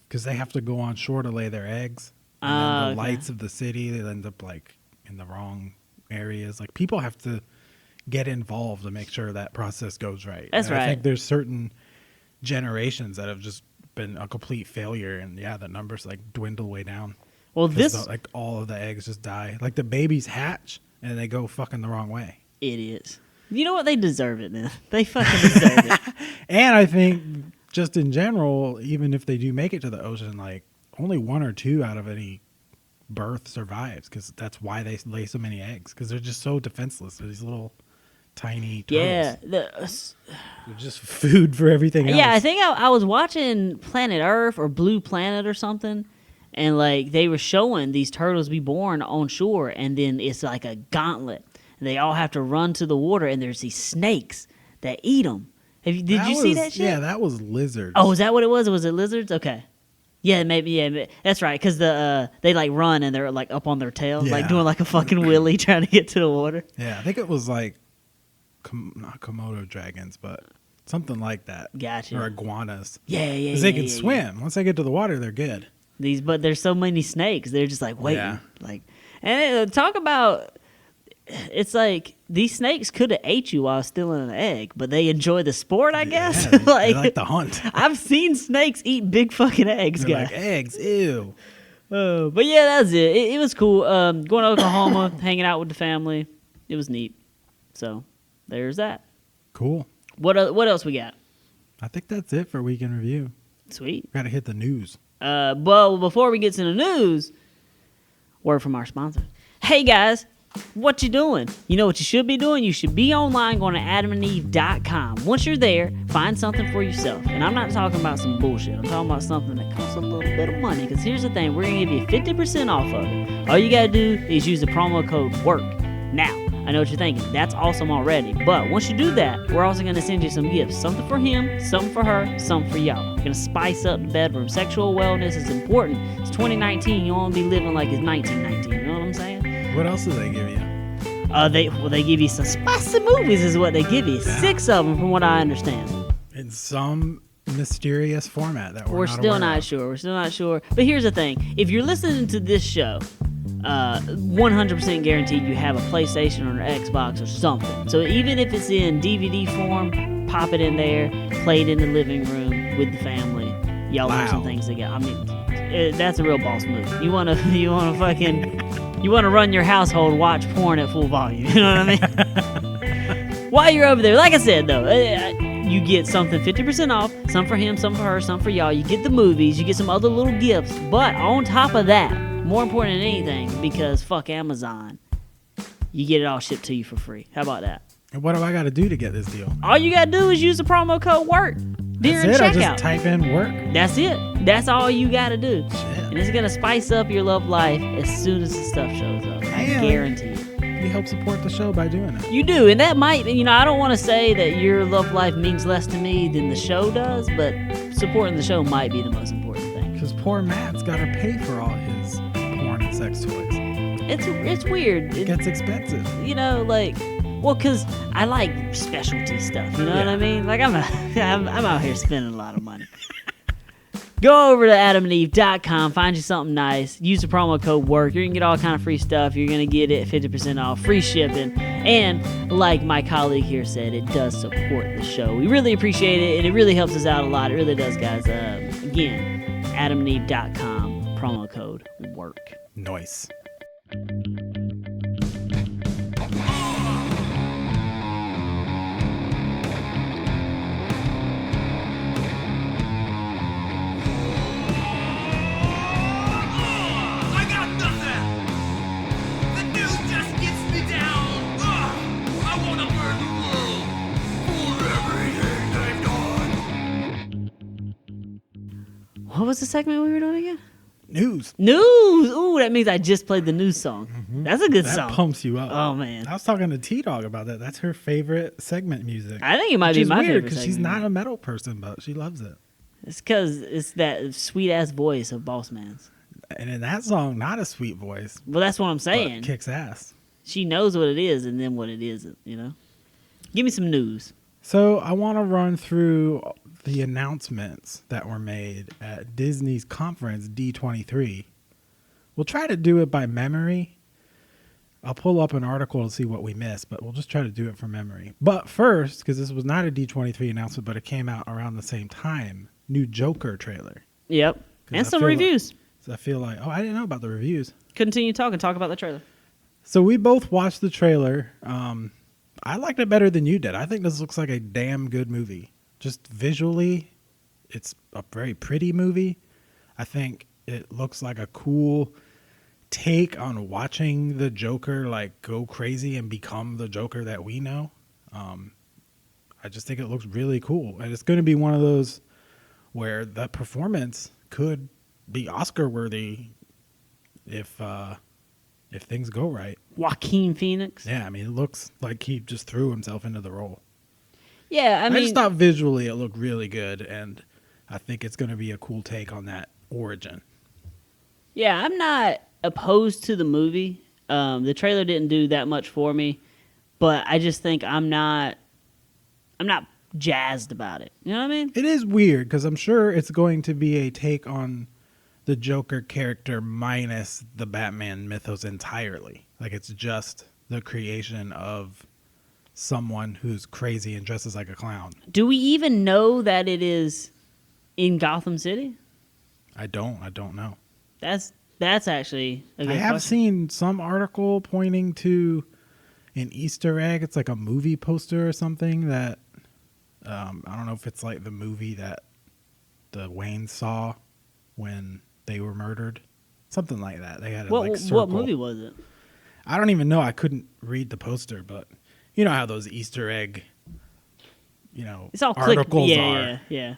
because they have to go on shore to lay their eggs. And then the Okay. lights of the city, they end up like in the wrong areas. Like people have to get involved to make sure that process goes right. That's And right. I think there's certain generations that have just been a complete failure, and the numbers like dwindle way down. Well, 'Cause this... like all of the eggs just die. Like the babies hatch and they go fucking the wrong way. Idiots. You know what? They deserve it, man. They fucking deserve it. And I think just in general, even if they do make it to the ocean, like only 1 or 2 out of any birth survives, because that's why they lay so many eggs, because they're just so defenseless. They're these little tiny turtles. Yeah. They're just food for everything else. Yeah, I think I was watching Planet Earth or Blue Planet or something, and like they were showing these turtles be born on shore, and then it's like a gauntlet. And they all have to run to the water, and there's these snakes that eat them. Did you see that shit? Yeah, that was lizards. Oh, is that what it was? Was it lizards? Okay. Yeah, maybe. Yeah, that's right. Because they like run and they're like up on their tail, like Yeah. doing like a fucking willy trying to get to the water. Yeah, I think it was like not Komodo dragons, but something like that. Gotcha. Or iguanas. Yeah, yeah. Because they yeah, can yeah, swim. Once they get to the water, they're good. But there's so many snakes. They're just like waiting. Yeah. Like, and talk about. It's like these snakes could have ate you while still in an egg, but they enjoy the sport, I guess. Yeah, they like the hunt. I've seen snakes eat big fucking eggs, They're guys. like eggs, ew. But yeah, that's it. It was cool. Going to Oklahoma, hanging out with the family. It was neat. So there's that. Cool. What else we got? I think that's it for weekend review. Sweet. Got to hit the news. Well, before we get to the news, word from our sponsor. Hey guys, what you doing? You know what you should be doing? You should be online going to adamandeve.com. Once you're there, find something for yourself. And I'm not talking about some bullshit. I'm talking about something that costs a little bit of money. Because here's the thing, we're going to give you 50% off of it. All you got to do is use the promo code WORK. Now, I know what you're thinking. That's awesome already. But once you do that, we're also going to send you some gifts. Something for him, something for her, something for y'all. We're going to spice up the bedroom. Sexual wellness is important. It's 2019. You don't want to be living like it's 1919. You know what I'm saying? What else do they give you? They give you some spicy movies is what they give you. Yeah. 6 of them from what I understand. In some mysterious format that We're not still aware not of. sure. We're still not sure. But here's the thing. If you're listening to this show, 100% guaranteed you have a PlayStation or an Xbox or something. So even if it's in DVD form, pop it in there, play it in the living room with the family. Y'all learn some Wow. things together. I mean, that's a real boss move. You wanna run your household, watch porn at full volume. You know what I mean? While you're over there, like I said though, you get something 50% off, some for him, some for her, some for y'all. You get the movies, you get some other little gifts. But on top of that, more important than anything, because fuck Amazon, you get it all shipped to you for free. How about that? And what do I got to do to get this deal? All you gotta do is use the promo code WORK during That's it. I checkout. just type in work. That's it. That's all you gotta do. Shit. And it's gonna spice up your love life as soon as the stuff shows up. I Damn. guarantee it. You help support the show by doing it. You do, and that might, I don't want to say that your love life means less to me than the show does, but supporting the show might be the most important thing. Because poor Matt's got to pay for all his porn and sex toys. It's weird. It gets expensive. Because I like specialty stuff. You know what Yeah. I mean? Like I'm out here spending a lot of money. Go over to adamandeve.com, find you something nice, use the promo code WORK. You're going to get all kind of free stuff. You're going to get it 50% off, free shipping. And like my colleague here said, it does support the show. We really appreciate it, and it really helps us out a lot. It really does, guys. Again, adamandeve.com, promo code WORK. Nice. I got nothing. The news just gets me down. I wanna burn the world for everything they've done. What was the segment we were doing again? News. News. Ooh, that means I just played the news song. That's a good That song. pumps you up. Oh man, I was talking to T-Dog about that. That's her favorite segment music. I think it might Which be is my weird favorite. because she's segment. not a metal person, but she loves it. It's because it's that sweet ass voice of Boss Man's. And in that song, not a sweet voice, Well, that's what I'm but saying. kicks ass. She knows what it is and then what it isn't. Give me some news. So I want to run through the announcements that were made at Disney's conference D23. We'll try to do it by memory. I'll pull up an article to see what we missed, but we'll just try to do it from memory. But first, because this was not a D23 announcement, but it came out around the same time, new Joker trailer. Yep. 'Cause And I some feel like- reviews. So I feel like, I didn't know about the reviews. Continue talking. Talk about the trailer. So we both watched the trailer. I liked it better than you did. I think this looks like a damn good movie. Just visually, it's a very pretty movie. I think it looks like a cool take on watching the Joker like go crazy and become the Joker that we know. I just think it looks really cool, and it's going to be one of those where that performance could be Oscar worthy if things go right. Joaquin Phoenix. Yeah, I mean, it looks like he just threw himself into the role. Yeah, I I mean, just thought visually it looked really good, and I think it's going to be a cool take on that origin. yeah, I'm not opposed to the movie. The trailer didn't do that much for me, but I just think I'm not jazzed about it. You know what I mean? It is weird because I'm sure it's going to be a take on the Joker character minus the Batman mythos entirely. Like it's just the creation of someone who's crazy and dresses like a clown. Do we even know that it is in Gotham City? I don't know. That's actually a good I have question. seen some article pointing to an Easter egg. It's like a movie poster or something that I don't know if it's like the movie that the Waynes saw when they were murdered. Something like that. They had a like circle. What movie was it? I don't even know. I couldn't read the poster, but you know how those Easter egg, It's all click. articles Yeah, are. yeah.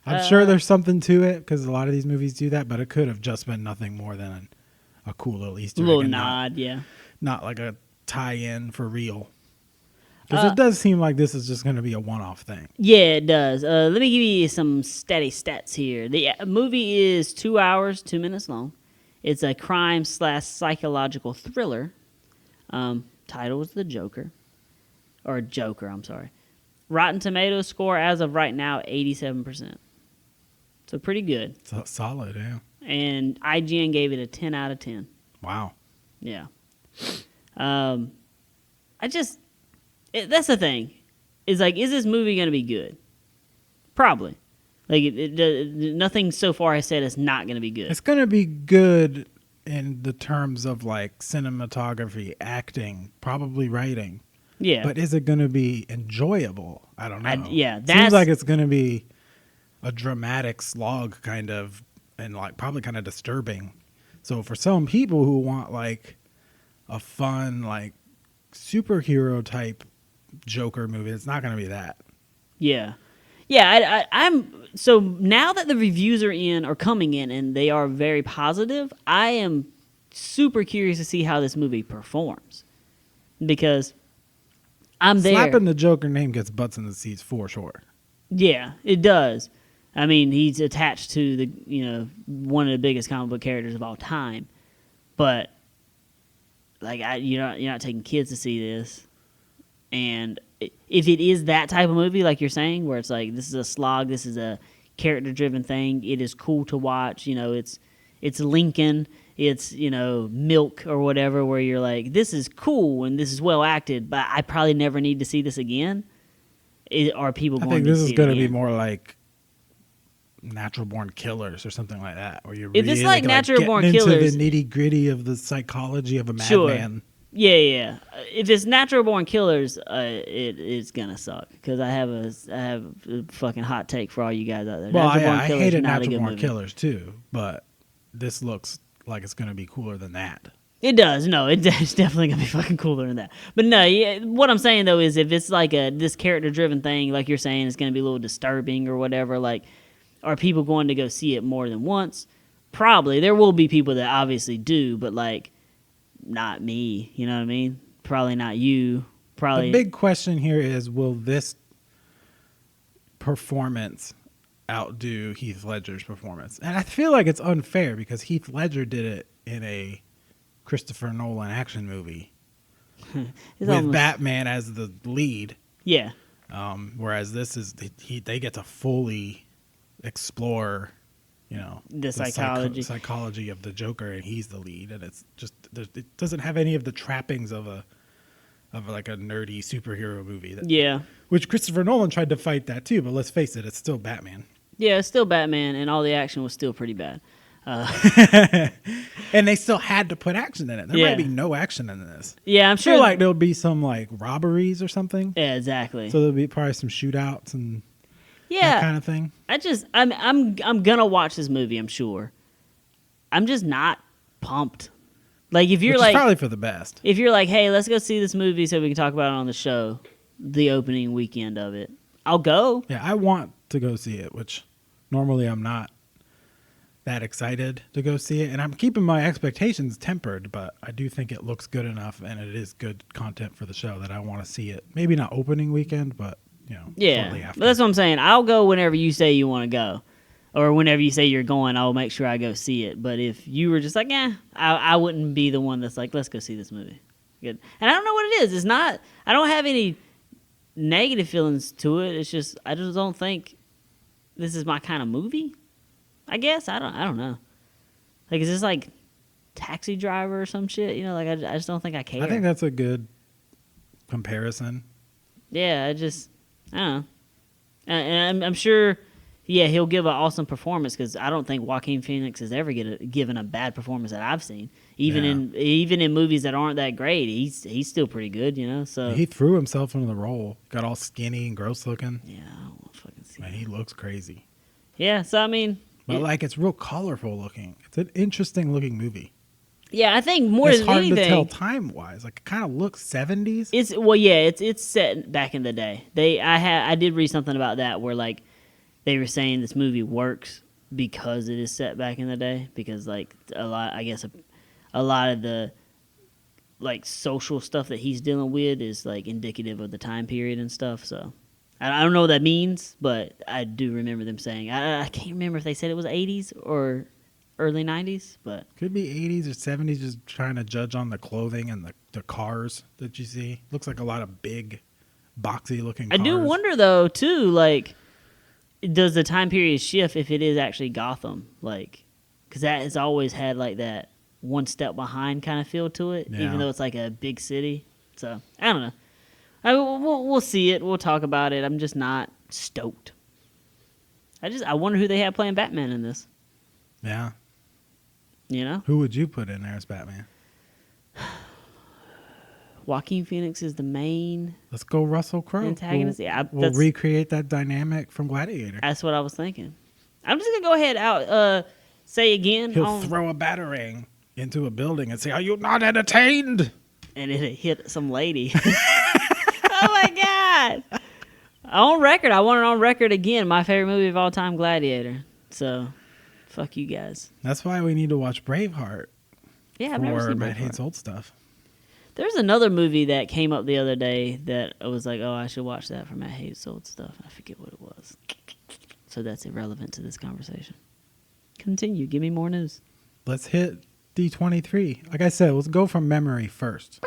I'm sure there's something to it because a lot of these movies do that, but it could have just been nothing more than a cool little Easter A little egg. and nod, yeah. Not like a tie-in for real? Because it does seem like this is just going to be a one-off thing. Yeah, it does. Let me give you some stats here. The movie is 2 hours, 2 minutes long. It's a crime/psychological thriller. Title is The Joker. Or Joker, I'm sorry. Rotten Tomatoes score as of right now, 87%. So pretty good. So solid, yeah. And IGN gave it a 10 out of 10. Wow. Yeah. That's the thing. Is like, is this movie going to be good? Probably. Like, nothing so far has said it's not going to be good. It's going to be good in the terms of like cinematography, acting, probably writing. Yeah. But is it going to be enjoyable? I don't know. that's Seems like it's going to be a dramatic slog kind of, and like probably kind of disturbing. So for some people who want like a fun, like superhero type Joker movie, it's not going to be that. Yeah. I'm so now that the reviews are coming in and they are very positive, I am super curious to see how this movie performs, because I'm there. Slapping the Joker name gets butts in the seats for sure. Yeah, it does. I mean, he's attached to the one of the biggest comic book characters of all time, but like you're not taking kids to see this, and if it is that type of movie, like you're saying, where it's like this is a slog, this is a character-driven thing, it is cool to watch. It's Lincoln, it's Milk or whatever, where you're like, this is cool and this is well acted, but I probably never need to see this again. Are people I going think to this see is it going to be again? more like Natural Born Killers or something like that, where you're If it's like Natural Born getting Killers- into the nitty gritty of the psychology of a Sure. madman. Yeah. If it's Natural Born Killers, it's gonna suck, because I have a fucking hot take for all you guys out there. Well, Natural Born I Killers hated not a Natural good Born movie. Killers too, but this looks like it's going to be cooler than that. It does. No, it's definitely gonna be fucking cooler than that. But no, what I'm saying though is, if it's like this character driven thing, like you're saying, it's gonna be a little disturbing or whatever. Like, are people going to go see it more than once? Probably. There will be people that obviously do, but like, not me. You know what I mean? Probably not you. Probably. The big question here is, will this performance outdo Heath Ledger's performance? And I feel like it's unfair because Heath Ledger did it in a Christopher Nolan action movie It's with almost- Batman as the lead, Yeah. whereas this is they get to fully explore, The psychology. psychology of the Joker, and he's the lead, and it's just it doesn't have any of the trappings of like a nerdy superhero movie. Yeah. Which Christopher Nolan tried to fight that too, but let's face it, it's still Batman. Yeah, it's still Batman, and all the action was still pretty bad. And they still had to put action in it. There Yeah. might be no action in this. Yeah, I'm I sure. feel like there'll be some like robberies or something. Yeah, exactly. So there'll be probably some shootouts and yeah, that kind of thing. I'm gonna watch this movie, I'm sure. I'm just not pumped. Like, if you're Which like, is probably for the best. if you're like, hey, let's go see this movie so we can talk about it on the show, the opening weekend of it, I'll go. Yeah, I want to go see it, which normally I'm not that excited to go see it. And I'm keeping my expectations tempered, but I do think it looks good enough and it is good content for the show that I want to see it. Maybe not opening weekend, but Yeah, shortly after. but that's what I'm saying. I'll go whenever you say you want to go, or whenever you say you're going. I'll make sure I go see it. But if you were just like, I wouldn't be the one that's like, let's go see this movie. Good. And I don't know what it is. It's not. I don't have any negative feelings to it. It's just I just don't think this is my kind of movie. I guess I don't know. Like, is this like Taxi Driver or some shit? Like I just don't think I care. I think that's a good comparison. Yeah, I don't know. And I'm sure, yeah, he'll give an awesome performance, because I don't think Joaquin Phoenix has ever given a bad performance that I've seen. Even in movies that aren't that great, he's still pretty good, So He threw himself into the role. Got all skinny and gross looking. yeah, I don't want to fucking see. Man, he looks crazy. Yeah, so I mean, But like, it's real colorful looking. It's an interesting looking movie. yeah, I think more It's than hard anything, to tell time wise. Like, it kind of looks 70s. it's set back in the day. I did read something about that, where like they were saying this movie works because it is set back in the day, because like a lot of the like social stuff that he's dealing with is like indicative of the time period and stuff. So I don't know what that means, but I do remember them saying, I can't remember if they said it was 80s or early 90s, but Could be 80s or 70s, just trying to judge on the clothing and the cars that you see. Looks like a lot of big, boxy looking I cars. do wonder though too, like, does the time period shift if it is actually Gotham? Like, because that has always had like that one step behind kind of feel to it, Yeah. even though it's like a big city. So I don't know. We'll see it. We'll talk about it. I'm just not stoked. I wonder who they have playing Batman in this. Yeah. You know, Who would you put in there as Batman? Joaquin Phoenix is the main Let's go Russell Crowe. antagonist. We'll, Yeah, we'll recreate that dynamic from Gladiator. that's what I was thinking. I'm just gonna go ahead out. Say again. He'll on- throw a batarang into a building and say, "Are you not entertained?" and it hit some lady. Oh my god! On record, I want it on record again. My favorite movie of all time, Gladiator. So, fuck you guys. That's why we need to watch Braveheart Yeah, I've never for seen Matt Braveheart. Hates Old Stuff. There's another movie that came up the other day that I was like, oh, I should watch that for Matt Hates Old Stuff. I forget what it was. So that's irrelevant to this conversation. Continue. Give me more news. Let's hit D23. Like I said, let's go from memory first,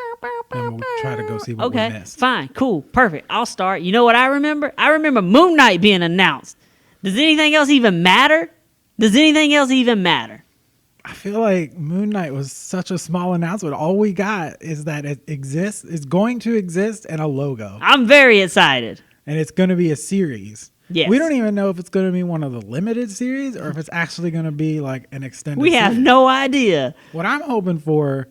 and we'll try to go see what we Okay, missed. fine, cool, perfect. I'll start. You know what I remember? I remember Moon Knight being announced. Does anything else even matter? Does anything else even matter? I feel like Moon Knight was such a small announcement. All we got is that it exists, it's going to exist, and a logo. I'm very excited. And it's going to be a series. Yes. We don't even know if it's going to be one of the limited series or if it's actually going to be like an extended We have series. no idea. What I'm hoping for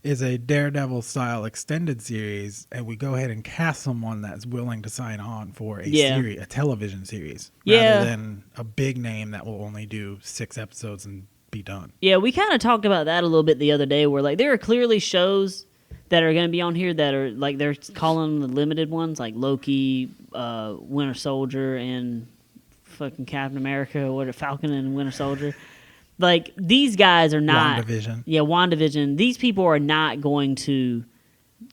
is a Daredevil style extended series, and we go ahead and cast someone that's willing to sign on for a series, a television series, Yeah. rather than a big name that will only do 6 episodes and be done. Yeah, we kind of talked about that a little bit the other day where, like, there are clearly shows that are going to be on here that are, like, they're calling them the limited ones, like Loki, Winter Soldier, and fucking Captain America, or Falcon and Winter Soldier. Like, these guys are not... WandaVision. Yeah, WandaVision. These people are not going to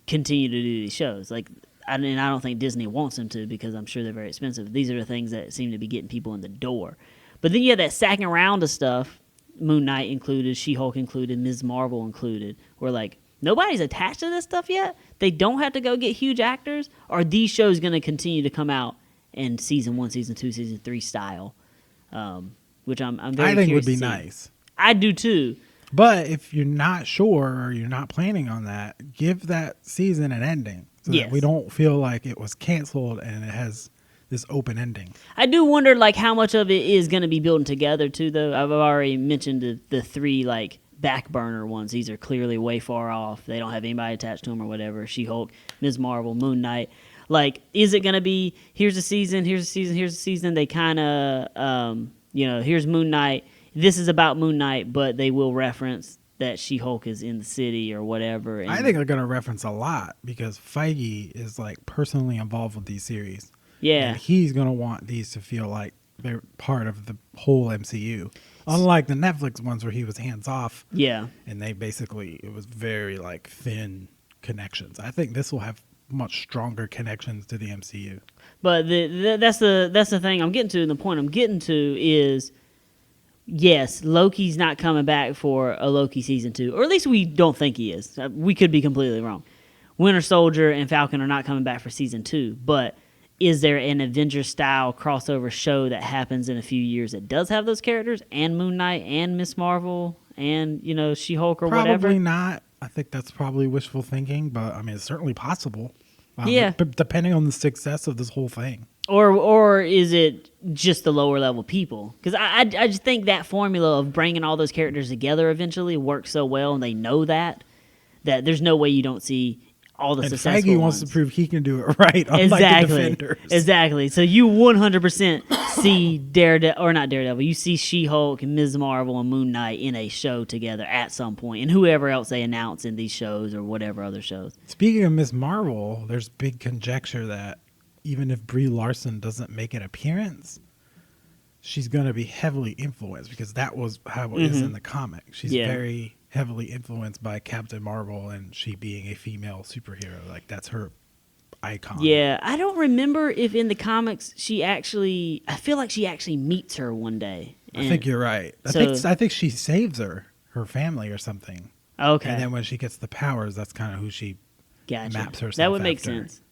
continue to do these shows. Like, and I don't think Disney wants them to because I'm sure they're very expensive. These are the things that seem to be getting people in the door. But then you have that second round of stuff, Moon Knight included, She-Hulk included, Ms. Marvel included, where, like, nobody's attached to this stuff yet. They don't have to go get huge actors. Are these shows going to continue to come out in season 1, season 2, season 3 style? Which I'm very I think would curious be to see. nice. I do too. But if you're not sure or you're not planning on that, give that season an ending so Yes. that we don't feel like it was canceled and it has this open ending. I do wonder, like, how much of it is going to be building together too. Though I've already mentioned the 3 like back burner ones. These are clearly way far off. They don't have anybody attached to them or whatever. She-Hulk, Ms. Marvel, Moon Knight. Like, is it going to be here's a season, here's a season, here's a season? They kind of, here's Moon Knight. This is about Moon Knight, but they will reference that She-Hulk is in the city or whatever. And I think they're going to reference a lot because Feige is like personally involved with these series. yeah. And he's going to want these to feel like they're part of the whole MCU. Unlike the Netflix ones where he was hands off Yeah. and they basically, it was very like thin connections. I think this will have much stronger connections to the MCU. But that's the thing I'm getting to, and the point I'm getting to is, yes, Loki's not coming back for a Loki season 2, or at least we don't think he is. We could be completely wrong. Winter Soldier and Falcon are not coming back for season 2, but is there an Avengers-style crossover show that happens in a few years that does have those characters, and Moon Knight, and Miss Marvel, and, She-Hulk or Probably whatever? not. I think that's probably wishful thinking, but I mean, it's certainly possible. Yeah. Depending on the success of this whole thing. Or is it just the lower level people? Because I just think that formula of bringing all those characters together eventually works so well, and they know that there's no way you don't see all the And successful Feige wants ones. to prove he can do it right, unlike the Exactly. Defenders. Exactly. So you 100% see Daredevil, you see She-Hulk and Ms. Marvel and Moon Knight in a show together at some point, and whoever else they announce in these shows or whatever other shows. Speaking of Miss Marvel, there's big conjecture that even if Brie Larson doesn't make an appearance, she's going to be heavily influenced because that was how it is in the comic. She's Yeah. very heavily influenced by Captain Marvel and she being a female superhero. Like that's her icon. Yeah, I don't remember if in the comics I feel like she actually meets her one day. I think you're right. So- I think she saves her family or something. Okay. And then when she gets the powers, that's kind of who she Gotcha. maps herself That would make after. sense.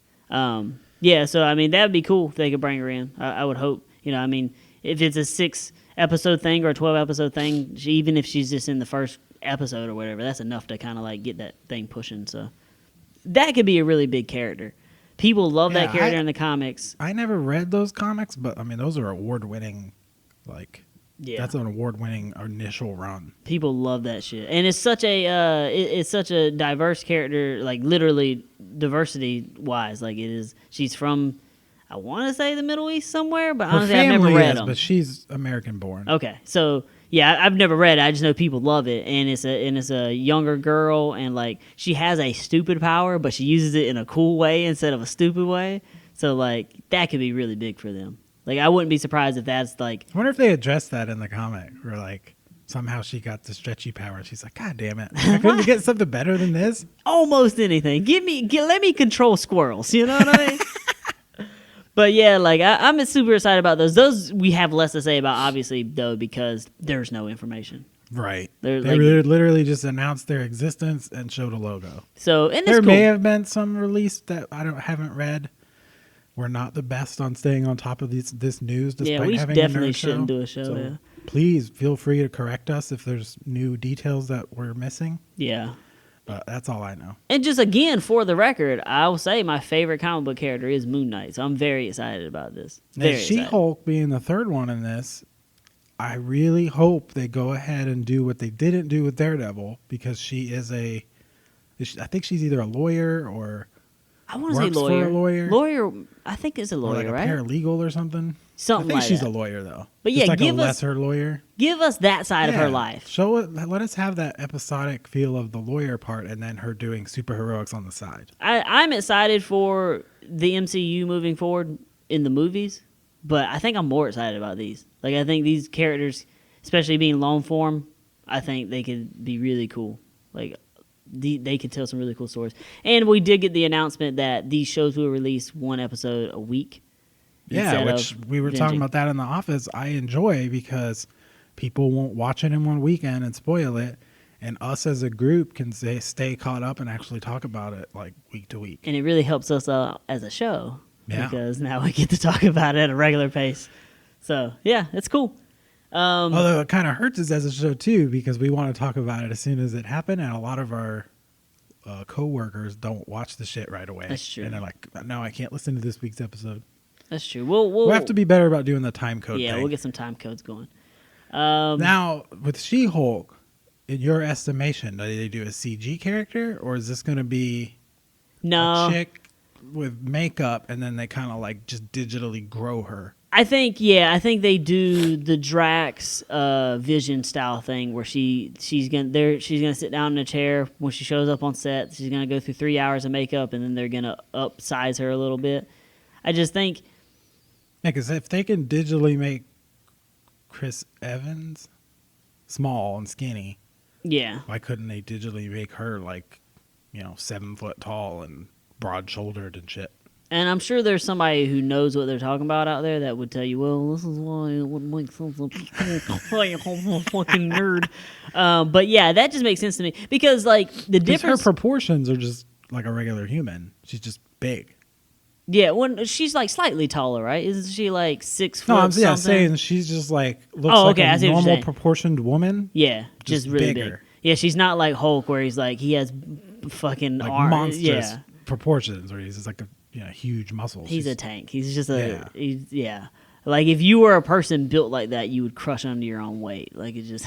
Yeah, so I mean that would be cool if they could bring her in. I would hope. You know, I mean, if it's a 6-episode thing or a 12-episode thing, even if she's just in the first episode or whatever, that's enough to kind of like get that thing pushing. So that could be a really big character. People love that Yeah, character in the comics. I never read those comics, but I mean those are award-winning. Like Yeah, that's an award-winning initial run. people love that shit, and it's such a it's such a diverse character, like literally diversity wise. Like it is, she's from, I want to say the Middle East somewhere, but Her honestly, I've never family read is, them. but she's American-born. Okay, so yeah, I've never read it. I just know people love it, and it's a younger girl, and like she has a stupid power, but she uses it in a cool way instead of a stupid way. So like that could be really big for them. Like I wouldn't be surprised if that's like I wonder if they addressed that in the comic, where like somehow she got the stretchy power. She's like, God damn it! I couldn't get something better than this. almost anything. Let me control squirrels. You know what I mean? But yeah, like I'm super excited about those. Those we have less to say about, obviously, though, because there's no information. Right. They're They like- literally just announced their existence and showed a logo. So and There it's may cool. have been some release that haven't read. We're not the best on staying on top of this news, despite Yeah, we having definitely a nerd shouldn't show. do a show. So Yeah. please feel free to correct us if there's new details that we're missing. Yeah. But that's all I know. And just again, for the record, I will say my favorite comic book character is Moon Knight. So I'm very excited about this. Very And excited. She-Hulk being the third one in this, I really hope they go ahead and do what they didn't do with Daredevil, because she is I think she's either a lawyer or I want to say works for lawyer. a lawyer. Lawyer, I think it's a or lawyer, like a right? paralegal or something. Something I think like she's that. a lawyer though. But Just yeah, like give a us- lesser lawyer. Give us that side of her Yeah. life. Show it. Let us have that episodic feel of the lawyer part, and then her doing superheroics on the side. I'm excited for the MCU moving forward in the movies, but I think I'm more excited about these. Like, I think these characters, especially being long form, I think they could be really cool. Like, they could tell some really cool stories. And we did get the announcement that these shows will release one episode a week. Yeah, instead which of we were talking binging. about that in the office. I enjoy because people won't watch it in one weekend and spoil it, and us as a group can stay caught up and actually talk about it like week to week. And it really helps us as a show Yeah. because now we get to talk about it at a regular pace. So, yeah, it's cool. Although it kind of hurts us as a show too, because we want to talk about it as soon as it happened, and a lot of our co-workers don't watch the shit right away. That's true. And they're like, no, I can't listen to this week's episode. That's true. We'll We'll have to be better about doing the time code yeah, thing. we'll get some time codes going. Now, with She-Hulk, in your estimation, do they do a CG character, or is this going to be No, a chick with makeup and then they kind of like just digitally grow her? I think they do the Drax Vision style thing where she's gonna sit down in a chair when she shows up on set. She's gonna go through 3 hours of makeup and then they're gonna upsize her a little bit. I just think Yeah, because if they can digitally make Chris Evans small and skinny, yeah. why couldn't they digitally make her like, 7 foot tall and broad shouldered and shit? And I'm sure there's somebody who knows what they're talking about out there that would tell you, well, this is why it wouldn't make sense. I'm a fucking nerd. But yeah, that just makes sense to me because like the Because her difference. proportions are just like a regular human. She's just big. Yeah, when she's like slightly taller, right? Isn't she like 6 foot? No, I'm something? saying she's just like looks Oh, like okay, I a see what you're normal saying. proportioned woman, Yeah, just really bigger. big. Yeah, she's not like Hulk where he's like he has fucking like arms. monstrous Yeah, proportions, where he's just like a huge muscle. he's a She's- tank. He's just a Yeah. yeah. Like if you were a person built like that, you would crush under your own weight. Like it just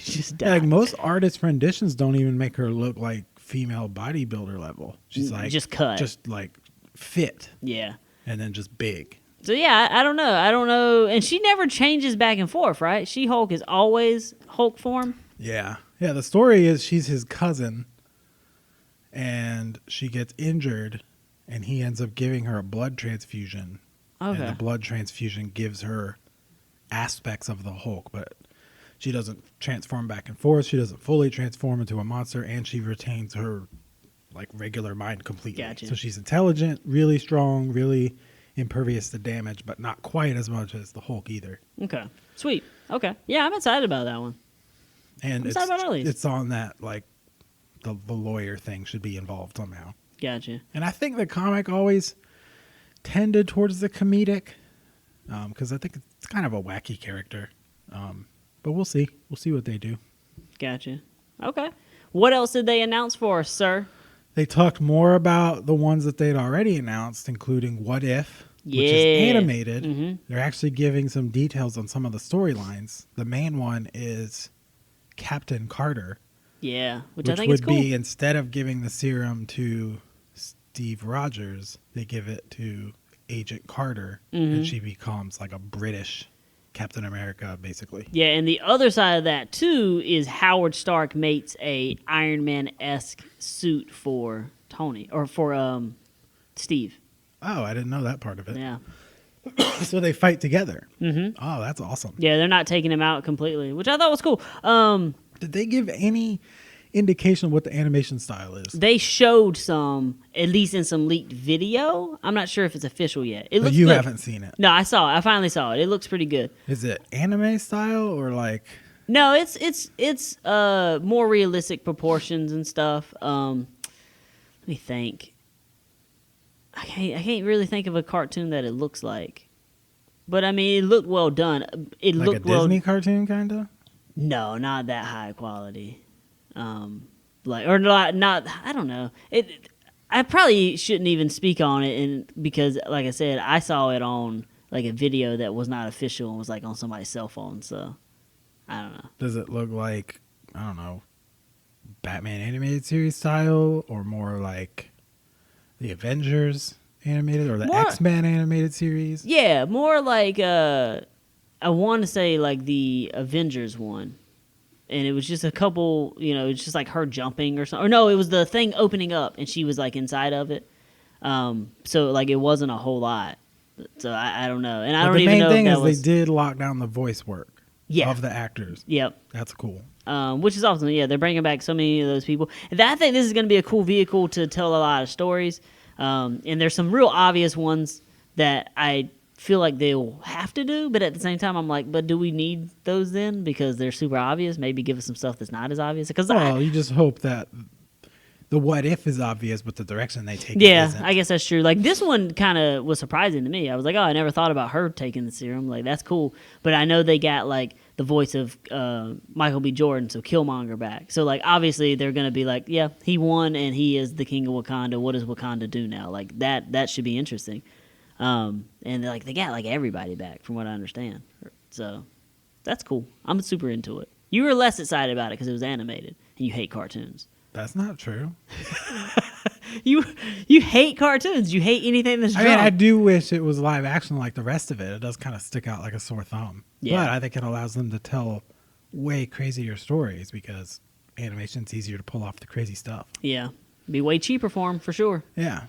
you just die. like most artist renditions don't even make her look like female bodybuilder level. She's like Just cut. just like fit, Yeah. and then just big. So yeah, I don't know. I don't know. And she never changes back and forth, right? She Hulk is always Hulk form. Yeah. The story is she's his cousin, and she gets injured, and he ends up giving her a blood transfusion. And Okay. the blood transfusion gives her aspects of the Hulk, but she doesn't transform back and forth. She doesn't fully transform into a monster, and she retains her like regular mind completely. Gotcha. So she's intelligent, really strong, really impervious to damage, but not quite as much as the Hulk either. Okay. Sweet. Okay. Yeah, I'm excited about that one. And I'm excited about all these. it's on that like the lawyer thing should be involved somehow. Gotcha. And I think the comic always tended towards the comedic, because I think it's kind of a wacky character. But we'll see. We'll see what they do. Gotcha. Okay. What else did they announce for us, sir? They talked more about the ones that they'd already announced, including What If, which Yeah. is animated. Mhm. They're actually giving some details on some of the storylines. The main one is Captain Carter, Yeah, which which I think would is cool. be, instead of giving the serum to Steve Rogers, they give it to Agent Carter, Mhm. and she becomes like a British Captain America, basically. Yeah, and the other side of that too is Howard Stark makes a Iron Man-esque suit for Tony or for Steve. Oh, I didn't know that part of it. Yeah. So they fight together. Mm-hmm. Oh, that's awesome. Yeah, they're not taking him out completely, which I thought was cool. Did they give any indication of what the animation style is? They showed some, at least in some leaked video. I'm not sure if it's official yet. It But looks you good. haven't seen it. No, I saw it. I finally saw it. It looks pretty good. Is it anime style or like? No, it's more realistic proportions and stuff. Let me think. I can't really think of a cartoon that it looks like. But I mean, it looked well done. It Like a looked well. Disney cartoon, kind of? No, not that high quality. Like or not. I don't know. I probably shouldn't even speak on it, because, like I said, I saw it on like a video that was not official and was like on somebody's cell phone. So I don't know. Does it look like, I don't know, Batman animated series style, or more like the Avengers animated, or the More- X-Men animated series? Yeah, more like I want to say like the Avengers one, and it was just a couple. It's just like her jumping or something. Or no, it was the thing opening up, and she was like inside of it. So like it wasn't a whole lot. So I don't know, and I But don't the even main know thing if is that was. they did lock down the voice work Yeah. of the actors. Yep. That's cool. Which is awesome. Yeah, they're bringing back so many of those people. And I think this is going to be a cool vehicle to tell a lot of stories. And there's some real obvious ones that I feel like they'll have to do, but at the same time, I'm like, but do we need those then? Because they're super obvious. Maybe give us some stuff that's not as obvious. Because Well, you just hope that the what if is obvious, but the direction they take it yeah, isn't. I guess that's true. Like this one kind of was surprising to me. I was like, oh, I never thought about her taking the serum. Like that's cool. But I know they got like the voice of Michael B. Jordan, so Killmonger back. So like obviously they're gonna be like, yeah, he won and he is the king of Wakanda. What does Wakanda do now? Like that should be interesting. And like they got like everybody back from what I understand. So that's cool. I'm super into it. You were less excited about it because it was animated and you hate cartoons. That's not true. You hate cartoons. You hate anything that's I drawn. mean, I do wish it was live action like the rest of it. It does kind of stick out like a sore thumb. Yeah. But I think it allows them to tell way crazier stories because animation's easier to pull off the crazy stuff. Yeah, be way cheaper for them for sure. Yeah.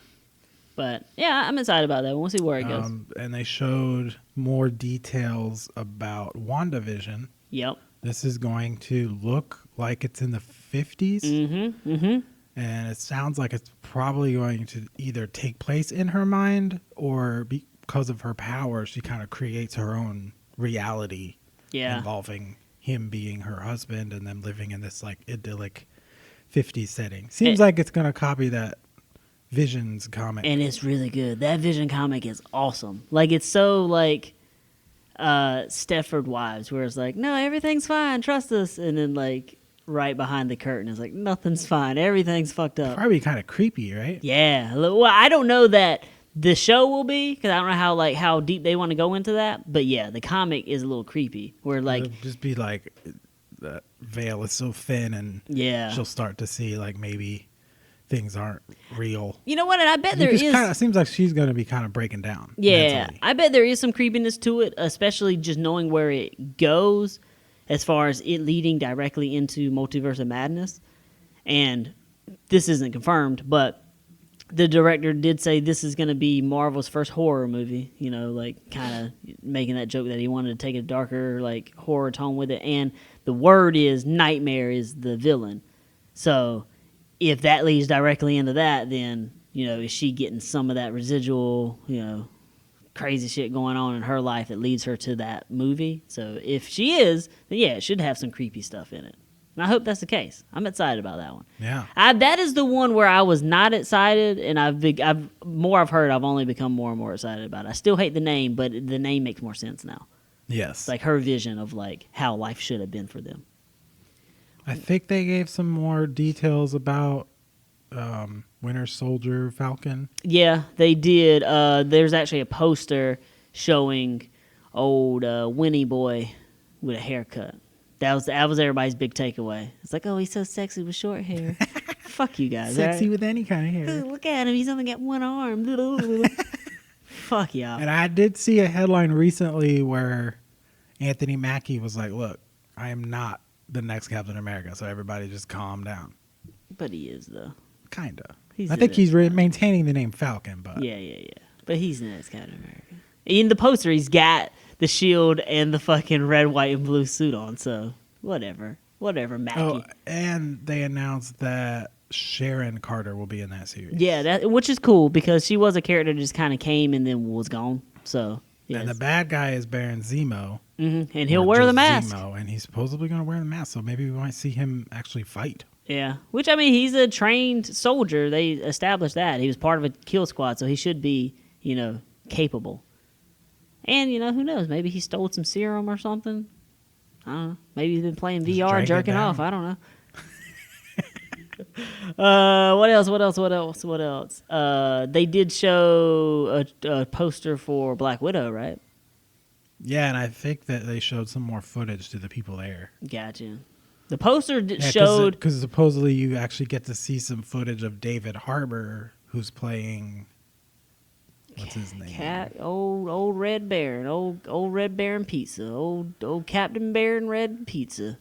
But yeah, I'm excited about that. We'll see where it goes. And they showed more details about WandaVision. Yep. This is going to look like it's in the 50s. Mm-hmm. Mm-hmm. And it sounds like it's probably going to either take place in her mind or because of her power, she kind of creates her own reality Yeah. involving him being her husband and them living in this like idyllic 50s setting. Seems like it's going to copy that Visions comic. And it's really good. That Vision comic is awesome. Like it's so like Stepford Wives, where it's like, no, everything's fine, trust us, and then like right behind the curtain is like, nothing's fine, everything's fucked up. Probably kind of creepy, right? Yeah. Well, I don't know that the show will be because I don't know how deep they want to go into that. But yeah, the comic is a little creepy. Where like, It'll just be like the veil is so thin and yeah, she'll start to see like maybe things aren't real. you know what? And I bet there is. Kind of seems like she's going to be kind of breaking down. Yeah, mentally. I bet there is some creepiness to it, especially just knowing where it goes, as far as it leading directly into Multiverse of Madness. And this isn't confirmed, but the director did say this is going to be Marvel's first horror movie, you know, like kind of making that joke that he wanted to take a darker, like, horror tone with it. And the word is Nightmare is the villain. So if that leads directly into that, then, you know, is she getting some of that residual, you know, crazy shit going on in her life that leads her to that movie? So if she is, then yeah, it should have some creepy stuff in it. And I hope that's the case. I'm excited about that one. Yeah. That is the one where I was not excited, and I've heard, I've only become more and more excited about it. I still hate the name, but the name makes more sense now. Yes. It's like her vision of like how life should have been for them. I think they gave some more details about Winter Soldier Falcon. Yeah, they did. There's actually a poster showing old Winnie Boy with a haircut. That was everybody's big takeaway. It's like, oh, he's so sexy with short hair. Fuck you guys. Sexy right? with any kind of hair. Ooh, look at him. He's only got one arm. Fuck y'all. And I did see a headline recently where Anthony Mackie was like, look, I am not the next Captain America, so everybody just calm down. But he is, though. Kinda. He's I think the he's next maintaining the name Falcon, but Yeah. But he's the next Captain America. In the poster, he's got the shield and the fucking red, white, and blue suit on, so whatever. Whatever, Mackie. oh, and they announced that Sharon Carter will be in that series. Yeah, which is cool because she was a character that just kind of came and then was gone. So, yeah. And the bad guy is Baron Zemo. And he'll or wear the just mask. Zemo, and he's supposedly going to wear the mask, so maybe we might see him actually fight. Yeah, which, I mean, he's a trained soldier. They established that. He was part of a kill squad, so he should be, you know, capable. And, you know, who knows? Maybe he stole some serum or something. I don't know. Maybe he's been playing Just VR, drank it jerking down. off. I don't know. What else? They did show a poster for Black Widow, right? Yeah, and I think that they showed some more footage to the people there. Gotcha. The poster Yeah, showed... Because supposedly you actually get to see some footage of David Harbour, who's playing... What's his name? Old Red Baron, old Red Baron Pizza, old Captain Baron Red Pizza.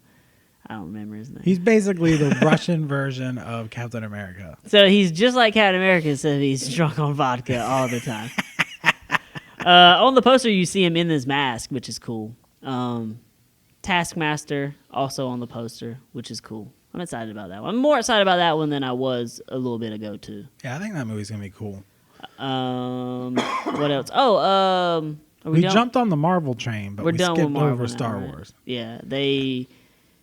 I don't remember his name. He's basically the Russian version of Captain America. So he's just like Captain America, except he's drunk on vodka all the time. On the poster, you see him in this mask, which is cool. Taskmaster also on the poster, which is cool. I'm excited about that one. I'm more excited about that one than I was a little bit ago too. Yeah, I think that movie's gonna be cool. What else? Oh, are We done? jumped on the Marvel train, but We're we done skipped with Marvel over now, Star right? Wars. Yeah, they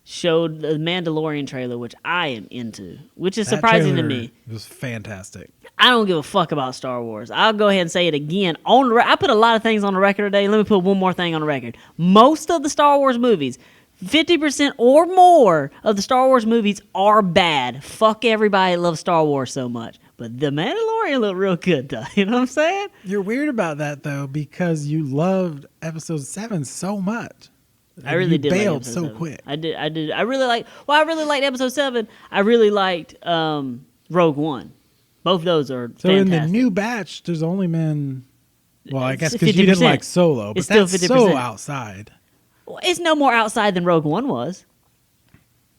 showed the Mandalorian trailer, which I am into, which is That surprising to trailer me. was fantastic. I don't give a fuck about Star Wars. I'll go ahead and say it again. I put a lot of things on the record today. Let me put one more thing on the record. Most of the Star Wars movies, 50% or more of the Star Wars movies are bad. Fuck everybody that loves Star Wars so much. But The Mandalorian looked real good, though. You know what I'm saying? You're weird about that though, because you loved Episode 7 so much. I really you did. bailed like so Episode 7. quick. I did. I really liked Episode 7. I really liked Rogue One. Both of those are So fantastic. in the new batch, there's only been. Well, I It's guess because you didn't 50%. like Solo, but It's still that's so 50%. outside. Well, it's no more outside than Rogue One was.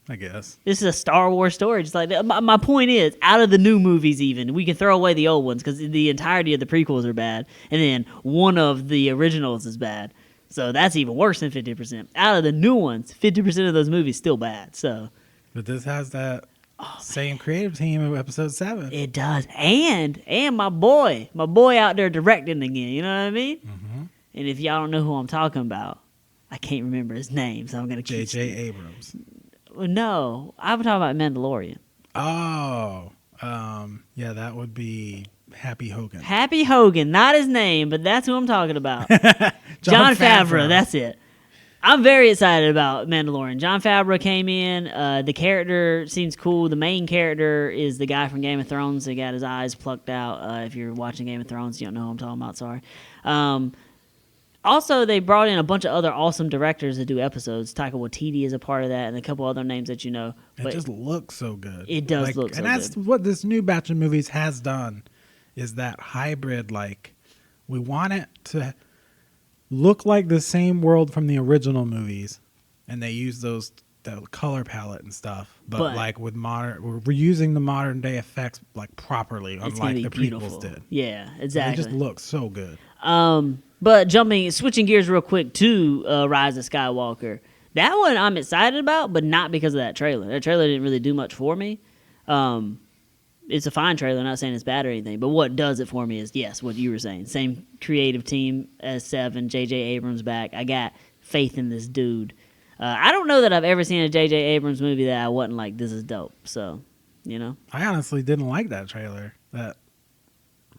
I guess. This is a Star Wars story. Just like my point is, out of the new movies, even we can throw away the old ones because the entirety of the prequels are bad, and then one of the originals is bad. So that's even worse than 50%. Out of the new ones, 50% of those movies still bad. So But this has that same creative team of Episode 7. it does, and my boy out there directing again. You know what I mean? Mm-hmm. And if y'all don't know who I'm talking about, I can't remember his name, so I'm gonna keep. J.J. Abrams. No, I'm talking about Mandalorian. Oh, yeah, that would be Happy Hogan. Happy Hogan, not his name, but that's who I'm talking about. Jon Favreau, that's it. I'm very excited about Mandalorian. Jon Favreau came in. The character seems cool. The main character is the guy from Game of Thrones that got his eyes plucked out. If you're watching Game of Thrones, you don't know who I'm talking about. Sorry. Also, they brought in a bunch of other awesome directors to do episodes. Taika Waititi is a part of that, and a couple other names that you know. It But just looks so good. It does look so and that's good. what this new batch of movies has done, is that hybrid. Like, we want it to look like the same world from the original movies, and they use those the color palette and stuff, but But- like with we're using the modern day effects like properly, It's gonna unlike be the beautiful. prequels did. Yeah, They exactly. just look so good. But switching gears real quick to Rise of Skywalker. That one I'm excited about, but not because of that trailer. That trailer didn't really do much for me. It's a fine trailer, not saying it's bad or anything, but what does it for me is, yes, what you were saying. Same creative team as Seven, J.J. Abrams back. I got faith in this dude. I don't know that I've ever seen a J.J. Abrams movie that I wasn't like, this is dope. So, you know. I honestly didn't like that trailer. That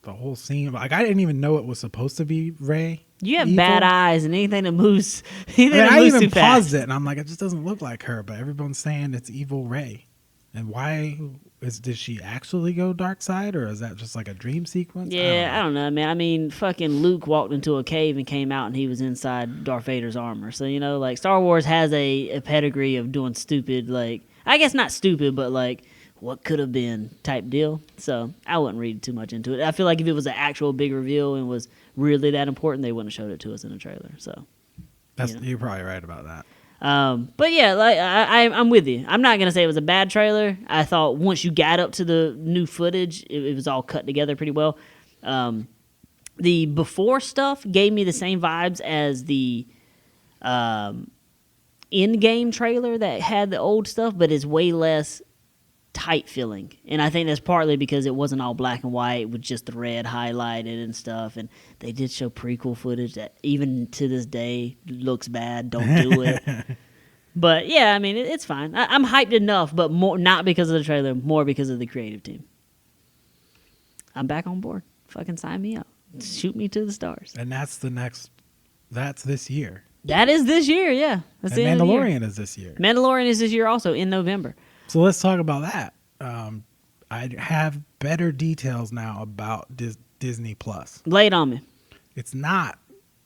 the whole scene, like I didn't even know it was supposed to be Rey. You have evil. bad eyes, and anything that moves, I mean, I moves even too paused fast. it, and I'm like, it just doesn't look like her. But everyone's saying it's evil Rey. And why did she actually go dark side, or is that just like a dream sequence? Yeah, I don't know, man. I mean, fucking Luke walked into a cave and came out, and he was inside Darth Vader's armor. So, you know, like, Star Wars has a pedigree of doing stupid, like, I guess not stupid, but like, what could have been type deal. So, I wouldn't read too much into it. I feel like if it was an actual big reveal and was really that important, they wouldn't have showed it to us in a trailer. So, You're probably right about that. but yeah, like I'm with you. I'm not gonna say it was a bad trailer. I thought once you got up to the new footage, it was all cut together pretty well. The before stuff gave me the same vibes as the in-game trailer that had the old stuff, but is way less tight feeling. And I think that's partly because it wasn't all black and white with just the red highlighted and stuff. And they did show prequel footage that even to this day looks bad. Don't do it. But yeah, I mean, it's fine. I'm hyped enough, but more not because of the trailer, more because of the creative team. I'm back on board. Fucking sign me up. Shoot me to the stars. And that's this year. That is this year, yeah. That's And the end of the year. Mandalorian is this year. Mandalorian is this year also in November. So let's talk about that. I have better details now about Disney Plus. Lay it on me, It's not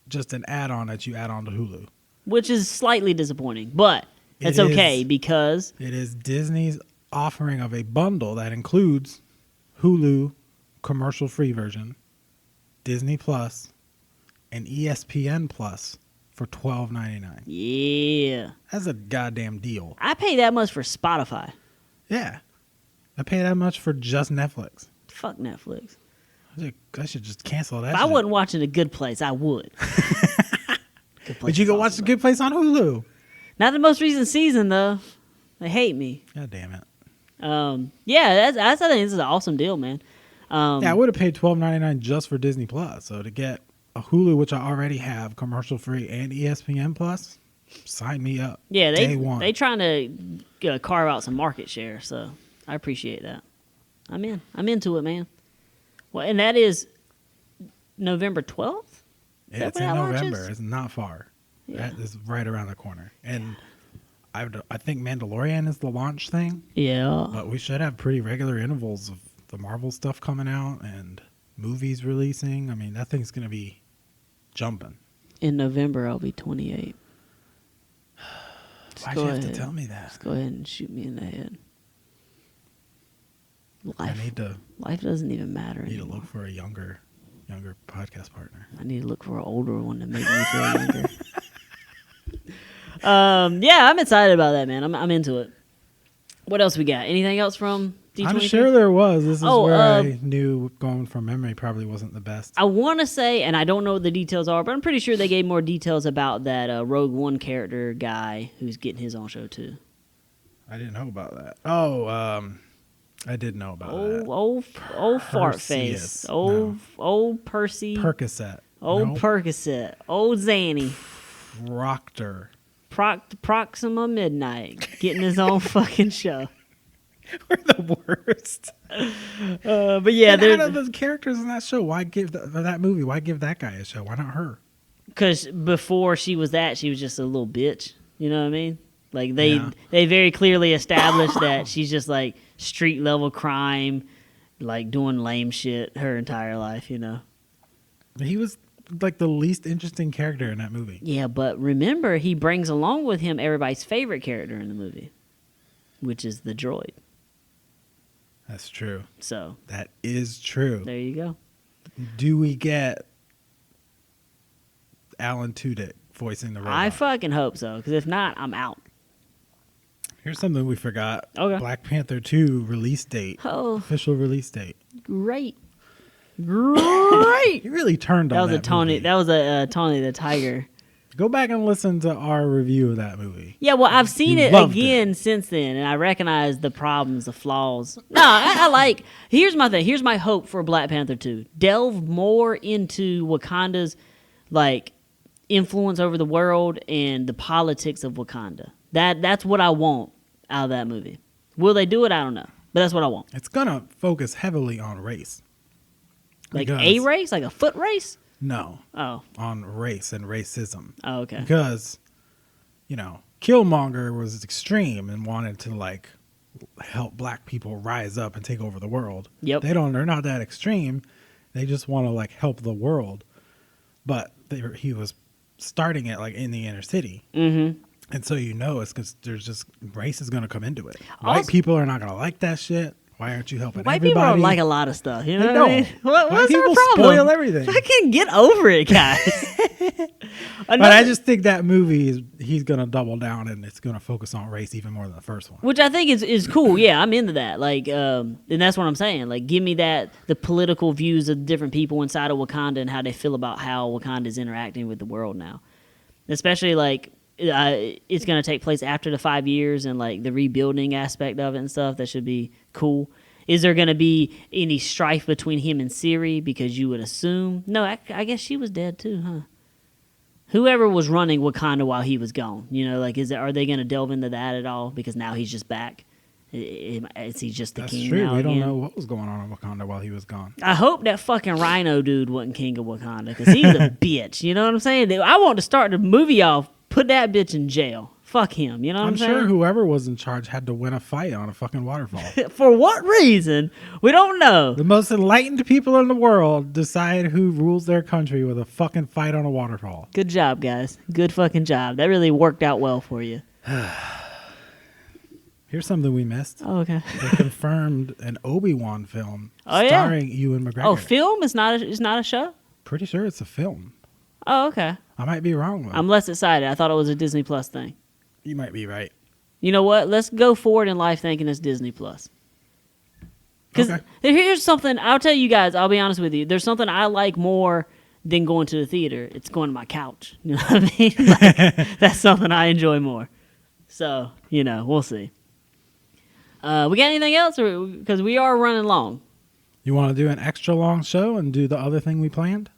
just an add-on that you add on to Hulu. which is slightly disappointing, but It it's okay is. because It is Disney's offering of a bundle that includes Hulu commercial-free version, Disney Plus, and ESPN Plus for $12.99. yeah, That's a goddamn deal. I pay that much for Spotify. Yeah. I pay that much for just Netflix. Fuck Netflix. I should just cancel that If I shit. wasn't watching The Good Place, I would. Good Place But you is go watch awesome, The Good Place on Hulu. Not the most recent season though. They hate me. God damn it. Yeah, that's I think this is an awesome deal, man. Yeah, I would have paid $12.99 just for Disney Plus. So to get a Hulu, which I already have, commercial free, and ESPN Plus, sign me up. Yeah, Day one. they trying to carve out some market share, so I appreciate that. I'm in. I'm into it, man. Well, and that is November 12th. Yeah, it's when in that November. launches? It's not far. Yeah. That is right around the corner. And I think Mandalorian is the launch thing, Yeah. but we should have pretty regular intervals of the Marvel stuff coming out and movies releasing. I mean, that thing's going to be jumping. In November, I'll be 28. Just Why'd go you have to ahead. tell me that? Just go ahead and shoot me in the head. I need to Life doesn't even matter look anymore. for a younger podcast partner. I need to look for an older one to make me feel younger. Yeah, I'm excited about that, man. I'm into it. What else we got? Anything else from D23? I'm sure there was. This is Oh, where I knew going from memory probably wasn't the best. I want to say, and I don't know what the details are, but I'm pretty sure they gave more details about that Rogue One character guy who's getting his own show too. I didn't know about that. Oh, I did know about that. Old fart face. Perseus. Old Percy. Percocet. Old Nope. Percocet. Old Zanny. Proctor. Proxima Midnight. Getting his own fucking show. We're the worst. But yeah, And they're out of the characters in that show, why give that movie? Why give that guy a show? Why not her? because before she was just a little bitch. You know what I mean? Like Yeah. they very clearly established that she's just like street level crime, like doing lame shit her entire life. You know? He was like the least interesting character in that movie. Yeah, but remember, he brings along with him everybody's favorite character in the movie, which is the droid. That's true. So That is true. there you go. Do we get Alan Tudyk voicing the robot? I fucking hope so, because if not, I'm out. Here's something we forgot. Okay. Black Panther 2 release date. Oh. Official release date. Great. He really turned That on was that a Tony. movie. That was a Tony the Tiger. Go back and listen to our review of that movie. Yeah, well, I've seen You it loved again since then, and I recognize the problems, the flaws. No, I like. Here's my thing. Here's my hope for Black Panther 2. Delve more into Wakanda's like influence over the world and the politics of Wakanda. That's what I want out of that movie. Will they do it? I don't know, but that's what I want. It's gonna focus heavily on race. Like Because- a race, like a foot race. No, Oh, on race and racism. oh, okay. Because, Killmonger was extreme and wanted to like help black people rise up and take over the world. Yep. They're not that extreme. They just want to like help the world. But he was starting it like in the inner city. Mm-hmm. And so it's because there's just race is going to come into it. Also- White people are not going to like that shit. Why aren't you helping White everybody? people don't like a lot of stuff. You know They what I mean? don't. What's White people our problem? spoil everything. Fucking get over it, guys. But I just think that movie he's going to double down and it's going to focus on race even more than the first one. Which I think is cool. Yeah, I'm into that. Like, and that's what I'm saying. Like, give me the political views of different people inside of Wakanda and how they feel about how Wakanda is interacting with the world now. Especially like, it's going to take place after the 5 years and like the rebuilding aspect of it and stuff. That should be cool. Is there going to be any strife between him and Siri? Because you would assume. No, I guess she was dead too, huh? Whoever was running Wakanda while he was gone, like, are they going to delve into that at all? Because now he's just back. Is he just the That's king true. now We again? don't know what was going on in Wakanda while he was gone. I hope that fucking Rhino dude wasn't king of Wakanda because he's a bitch. You know what I'm saying? I want to start the movie off, put that bitch in jail. Fuck him. You know what I'm, I'm saying? sure whoever was in charge had to win a fight on a fucking waterfall. For what reason? We don't know. The most enlightened people in the world decide who rules their country with a fucking fight on a waterfall. Good job, guys. Good fucking job. That really worked out well for you. Here's something we missed. Oh, okay. They confirmed an Obi-Wan film Oh, yeah. starring Ewan McGregor. Oh, film? It's not a show? Pretty sure it's a film. Oh, okay. I might be wrong though. I'm less excited. I thought it was a Disney Plus thing. You might be right. You know what? Let's go forward in life thinking it's Disney Plus. Because Okay. here's something, I'll tell you guys, I'll be honest with you. There's something I like more than going to the theater. It's going to my couch. You know what I mean? Like, that's something I enjoy more. So, we'll see. We got anything else? Because we are running long. You want to do an extra long show and do the other thing we planned?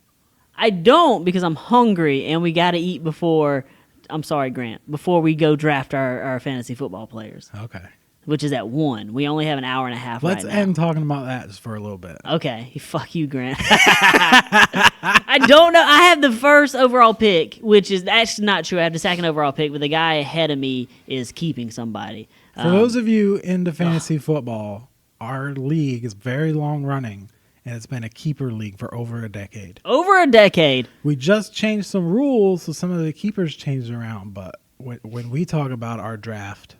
I don't because I'm hungry and we got to eat before, I'm sorry, Grant, before we go draft our fantasy football players, Okay. which is at 1. We only have an hour and a half Let's right now. end talking about that just for a little bit. Okay, fuck you, Grant. I don't know. I have the first overall pick, which is actually not true. I have the second overall pick, but the guy ahead of me is keeping somebody. For those of you into fantasy football, our league is very long running, and it's been a keeper league for over a decade. Over a decade. We just changed some rules, so some of the keepers changed around, but when we talk about our draft,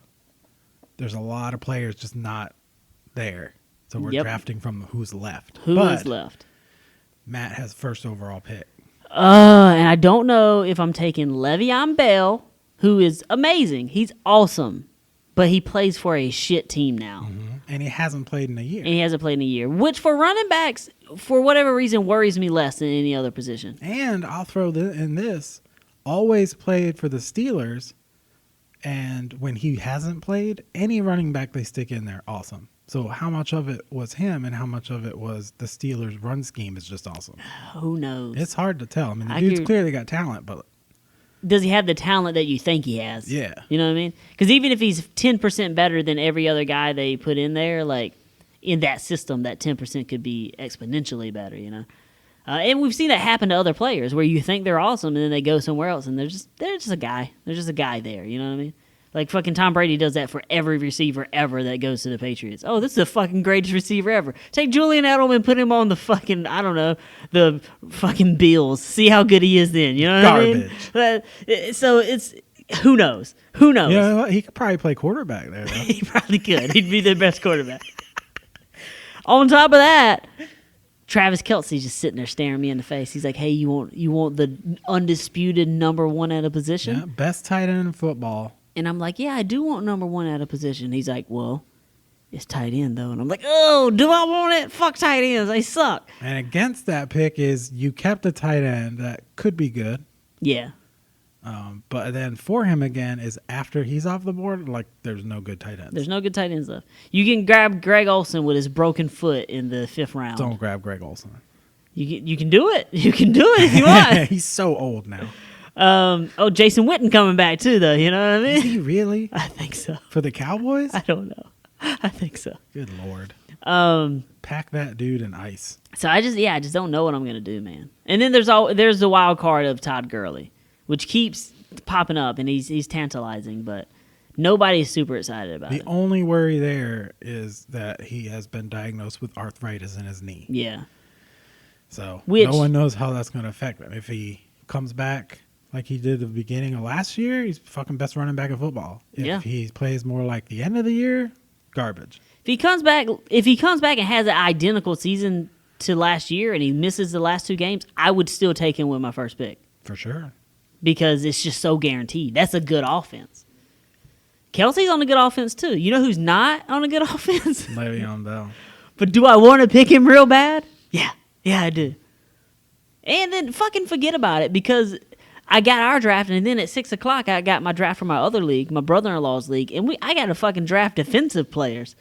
there's a lot of players just not there. So we're Yep. drafting from who's left. Who but is left? Matt has first overall pick. And I don't know if I'm taking Le'Veon Bell, who is amazing. He's awesome, but he plays for a shit team now. And he hasn't played in a year. And he hasn't played in a year, which for running backs, for whatever reason, worries me less than any other position. And I'll throw in this, always played for the Steelers, and when he hasn't played, any running back they stick in there, awesome. So how much of it was him and how much of it was the Steelers' run scheme is just awesome. Who knows? It's hard to tell. I mean, the I dude's could- clearly got talent, but Does he have the talent that you think he has? Yeah. You know what I mean? Because even if he's 10% better than every other guy they put in there, like in that system, that 10% could be exponentially better, And we've seen that happen to other players where you think they're awesome and then they go somewhere else and they're just a guy. They're just a guy there, you know what I mean? Like fucking Tom Brady does that for every receiver ever that goes to the Patriots. Oh, this is the fucking greatest receiver ever. Take Julian Edelman, put him on the fucking, I don't know, the fucking Bills. See how good he is then. You know what I mean? So it's, who knows? Who knows? you know what? He could probably play quarterback there, though. He probably could. He'd be their best quarterback. On top of that, Travis Kelce's just sitting there staring me in the face. He's like, "Hey, you want the undisputed number one at a position?" Yeah, best tight end in football, And I'm like, yeah, I do want number one at a position. He's like, well, it's tight end, though. And I'm like, oh, do I want it? Fuck tight ends. They suck. And against that pick is you kept a tight end that could be good. Yeah. But then for him again is after he's off the board, like there's no good tight ends. There's no good tight ends left. You can grab Greg Olsen with his broken foot in the 5th round. Don't grab Greg Olsen. You can do it. You can do it if you want. He's so old now. Jason Witten coming back too, though. You know what I Is mean? he really? I think so. For the Cowboys? I don't know. I think so. Good Lord. Um, Pack that dude in ice. so I just don't know what I'm gonna do, man. And then there's the wild card of Todd Gurley, which keeps popping up, and he's tantalizing, but nobody's super excited about The it. only worry there is that he has been diagnosed with arthritis in his knee. Yeah. So Which- no one knows how that's going to affect him. If he comes back like he did at the beginning of last year, he's fucking best running back in football. If Yeah. he plays more like the end of the year, garbage. If he comes back and has an identical season to last year, and he misses the last 2 games, I would still take him with my first pick. For sure. Because it's just so guaranteed. That's a good offense. Kelsey's on a good offense too. You know who's not on a good offense? Le'Veon Bell. But do I want to pick him real bad? Yeah, I do. And then fucking forget about it, because I got our draft, and then at 6 o'clock I got my draft from my other league, my brother-in-law's league, and I got to fucking draft defensive players.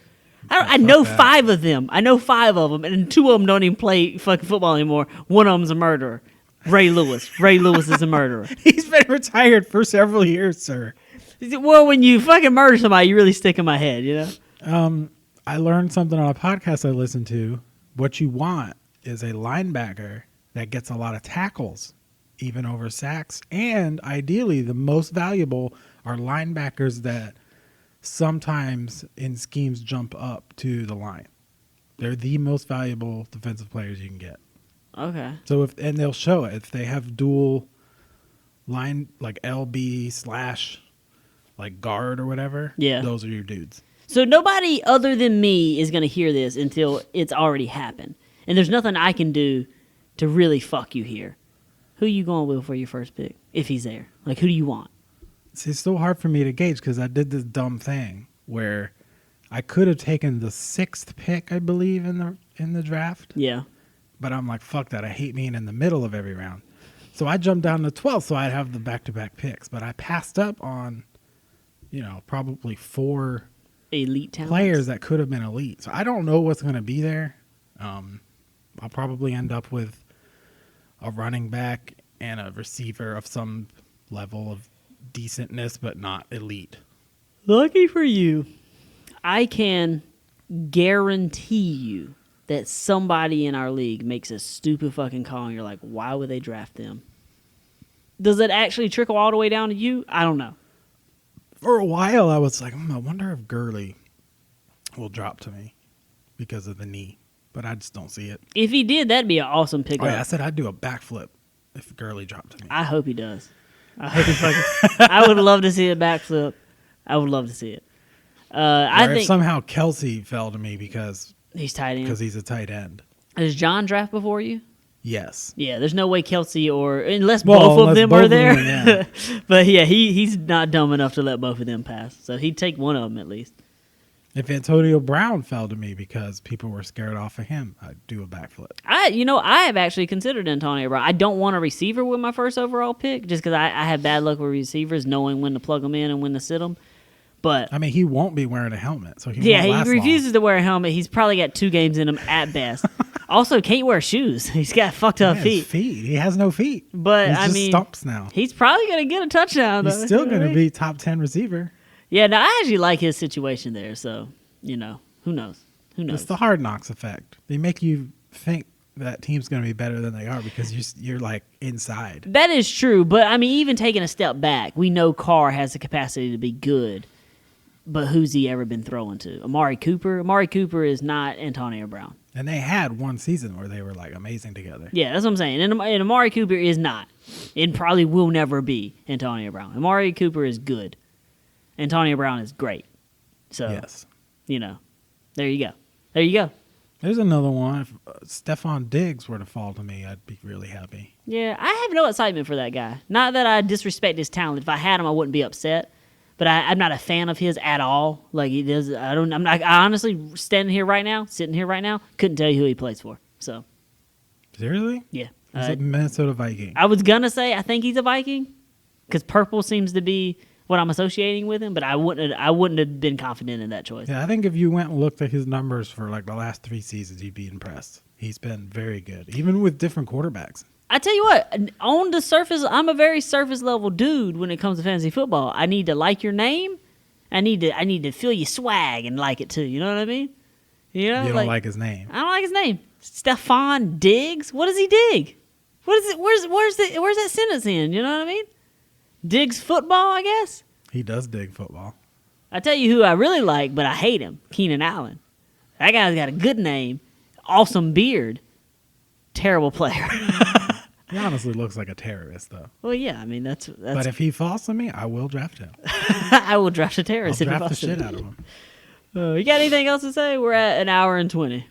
I know that. 5 of them. I know 5 of them, and 2 of them don't even play fucking football anymore. One of them's a murderer. Ray Lewis. Ray Lewis is a murderer. He's been retired for several years, sir. Well, when you fucking murder somebody, you really stick in my head, you know? I learned something on a podcast I listened to. What you want is a linebacker that gets a lot of tackles, even over sacks. And ideally, the most valuable are linebackers that sometimes in schemes jump up to the line. They're the most valuable defensive players you can get. Okay. So and they'll show it if they have dual line, like LB / like guard or whatever. Yeah. Those are your dudes. So nobody other than me is going to hear this until it's already happened. And there's nothing I can do to really fuck you here. Who you going with for your first pick, if he's there? Like, who do you want? See, it's so hard for me to gauge because I did this dumb thing where I could have taken the 6th pick, I believe, in the draft. Yeah. But I'm like, fuck that. I hate being in the middle of every round. So I jumped down to 12th so I'd have the back-to-back picks. But I passed up on, probably 4 Elite talent. players that could have been elite. So I don't know what's going to be there. I'll probably end up with a running back and a receiver of some level of decentness, but not elite. Lucky for you, I can guarantee you that somebody in our league makes a stupid fucking call and you're like, why would they draft them? Does it actually trickle all the way down to you? I don't know. For a while, I was like, I wonder if Gurley will drop to me because of the knee. But I just don't see it. If he did, that'd be an awesome pickup. Oh, yeah, I said I'd do a backflip if Gurley dropped to me. I hope he does. I hope he fucking. I would love to see a backflip. I would love to see it. I or if think somehow Kelsey fell to me because he's tight end. he's a tight end. Does John draft before you? Yes. Yeah, there's no way Kelsey unless Well, both of unless them both are of there. them, yeah. But yeah, he's not dumb enough to let both of them pass. So he'd take one of them at least. If Antonio Brown fell to me because people were scared off of him, I'd do a backflip. I have actually considered Antonio Brown. I don't want a receiver with my first overall pick just because I have bad luck with receivers, knowing when to plug them in and when to sit them. But I mean, he won't be wearing a helmet, so he yeah, won't he last refuses to wear a helmet. He's probably got 2 games in him at best. Also, can't wear shoes. He's got fucked up long. Yeah, his feet. feet. He has no feet. But He's I just mean, stumps now. he's probably gonna get a touchdown. He's though. still You know going what I to mean? be top 10 receiver. Yeah, no, I actually like his situation there. So who knows? Who It's knows? the hard knocks effect. They make you think that team's going to be better than they are because you're like inside. That is true, but I mean, even taking a step back, we know Carr has the capacity to be good, but who's he ever been throwing to? Amari Cooper? Amari Cooper is not Antonio Brown. And they had one season where they were like amazing together. Yeah, that's what I'm saying. And Amari Cooper is not, and probably will never be Antonio Brown. Amari Cooper is good. Antonio Brown is great. So, Yes. There you go. There you go. There's another one. If Stephon Diggs were to fall to me, I'd be really happy. Yeah, I have no excitement for that guy. Not that I disrespect his talent. If I had him, I wouldn't be upset. but I'm not a fan of his at all. Like he does, I'm not. I honestly sitting here right now, couldn't tell you who he plays for. So Seriously? yeah, He's a Minnesota Viking. I was gonna say I think he's a Viking because purple seems to be what I'm associating with him, but I wouldn't have been confident in that choice. Yeah, I think if you went and looked at his numbers for like the last 3 seasons, you'd be impressed. He's been very good, even with different quarterbacks. I tell you what, on the surface, I'm a very surface level dude when it comes to fantasy football. I need to like your name. I need to feel your swag and like it too. You know what I mean? You know, You don't like his name. I don't like his name. Stephon Diggs. What does he dig? What is it? Where's that sentence in? You know what I mean? Diggs football, I guess. He does dig football. I tell you who I really like, but I hate him. Keenan Allen. That guy's got a good name, awesome beard, terrible player. He honestly looks like a terrorist, though. Well, yeah, I mean that's. But if he falls to me, I will draft him. I will draft a I'll terrorist. if he draft the falls to shit me. out of him. You got anything else to say? We're at an hour and 20.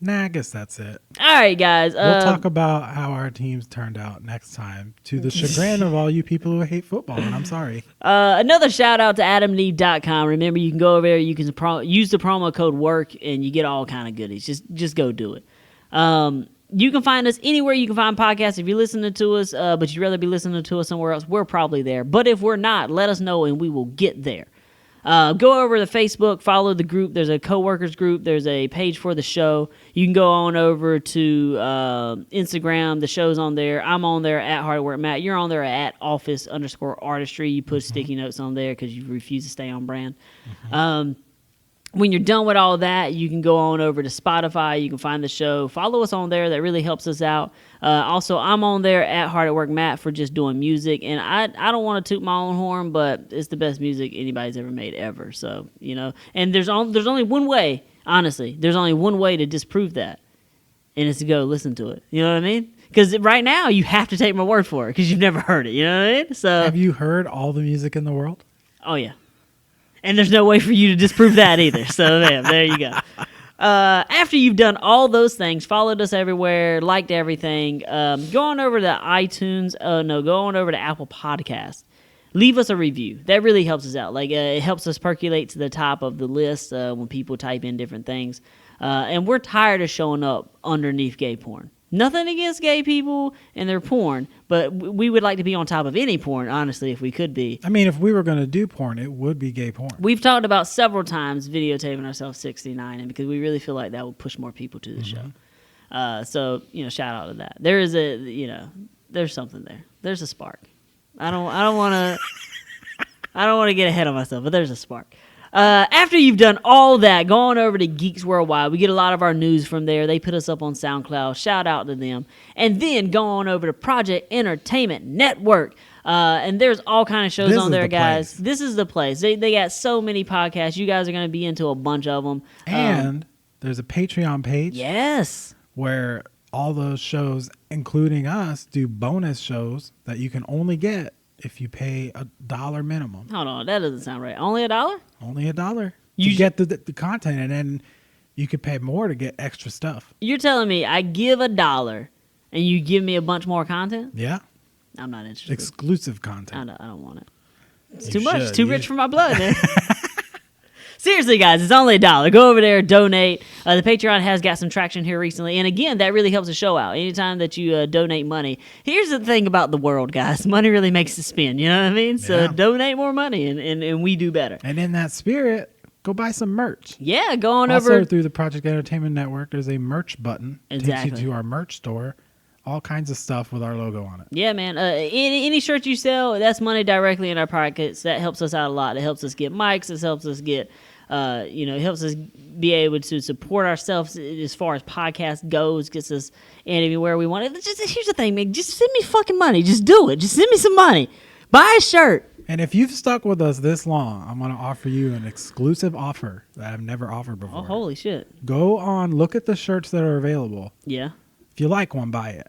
Nah, I guess that's it. All right, guys. We'll talk about how our teams turned out next time, to the chagrin of all you people who hate football, and I'm sorry. Another shout out to AdamandEve.com. Remember, you can go over there. You can use the promo code WORK, and you get all kind of goodies. Just go do it. You can find us anywhere you can find podcasts. If you're listening to us, but you'd rather be listening to us somewhere else, we're probably there. But if we're not, let us know, and we will get there. Go over to Facebook, follow the group. There's a coworkers group. There's a page for the show. You can go on over to Instagram. The show's on there. I'm on there at Hard Work Matt. You're on there at office_artistry. You put sticky notes on there because you refuse to stay on brand. When you're done with all that, you can go on over to Spotify. You can find the show. Follow us on there. That really helps us out. Also, I'm on there at Hard at Work Matt for just doing music. And I don't want to toot my own horn, but it's the best music anybody's ever made ever. So, you know. And there's only one way, honestly. There's only one way to disprove that. And it's to go listen to it. You know what I mean? Because right now, you have to take my word for it because you've never heard it. You know what I mean? So, Have you heard all the music in the world? oh, yeah. And there's no way for you to disprove that either. So there you go. After you've done all those things, followed us everywhere, liked everything, go on over to iTunes. Go on over to Apple Podcasts. Leave us a review. That really helps us out. Like it helps us percolate to the top of the list when people type in different things. And we're tired of showing up underneath gay porn. Nothing against gay people and their porn, but we would like to be on top of any porn, honestly, if we could be. I mean, if we were going to do porn, it would be gay porn. We've talked about several times videotaping ourselves 69, and because we really feel like that would push more people to the show. So, shout out to that. There is there's something there. There's a spark. I don't want to get ahead of myself, but there's a spark. After you've done all that, go on over to Geeks Worldwide. We get a lot of our news from there. They put us up on SoundCloud. Shout out to them. And then go on over to Project Entertainment Network. And there's all kind of shows This on is there, the guys. place. This is the place. They got so many podcasts. You guys are going to be into a bunch of them. And there's a Patreon page Yes. where all those shows, including us, do bonus shows that you can only get if you pay $1 minimum. Hold on. That doesn't sound right. Only $1? Only $1. You You get the content, and then you could pay more to get extra stuff. You're telling me I give $1 and you give me a bunch more content? Yeah, I'm not interested. exclusive content. I don't want it. It's You too much. It's should. too You- rich for my blood, man. Seriously, guys, it's only $1. Go over there, donate. The Patreon has got some traction here recently. And again, that really helps the show out. Anytime that you donate money. Here's the thing about the world, guys. Money really makes it spin. You know what I mean? So Yeah. donate more money and we do better. And in that spirit, go buy some merch. Yeah, go on Also, over. through the Project Entertainment Network, there's a merch button. Exactly. Takes you to our merch store. All kinds of stuff with our logo on it. Yeah, man. Any shirt you sell, that's money directly in our pockets. That helps us out a lot. It helps us get mics. It helps us get, it helps us be able to support ourselves as far as podcast goes. Gets us anywhere we want. Here's the thing, man. Just send me fucking money. Just do it. Just send me some money. Buy a shirt. And if you've stuck with us this long, I'm going to offer you an exclusive offer that I've never offered before. Oh, holy shit. Go on, look at the shirts that are available. Yeah. If you like one, buy it.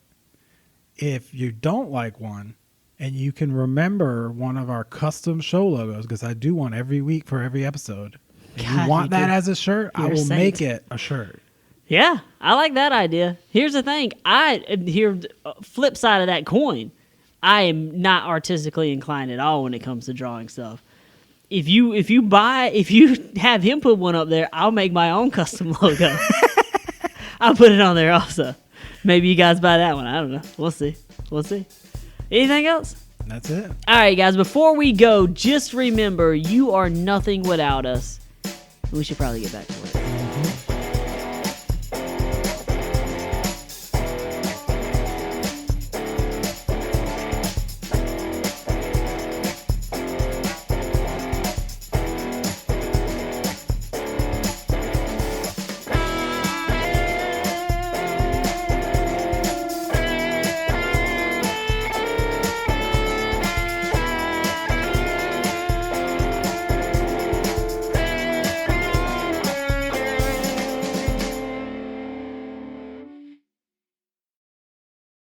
If you don't like one, and you can remember one of our custom show logos, because I do one every week for every episode. If God, you want you that do. as a shirt, I You're a will saint. make it a shirt. Yeah, I like that idea. Here's the thing. Flip side of that coin, I am not artistically inclined at all when it comes to drawing stuff. if you have him put one up there, I'll make my own custom logo. I'll put it on there also. Maybe you guys buy that one. I don't know. We'll see. Anything else? That's it. All right, guys. Before we go, just remember, you are nothing without us. We should probably get back to work.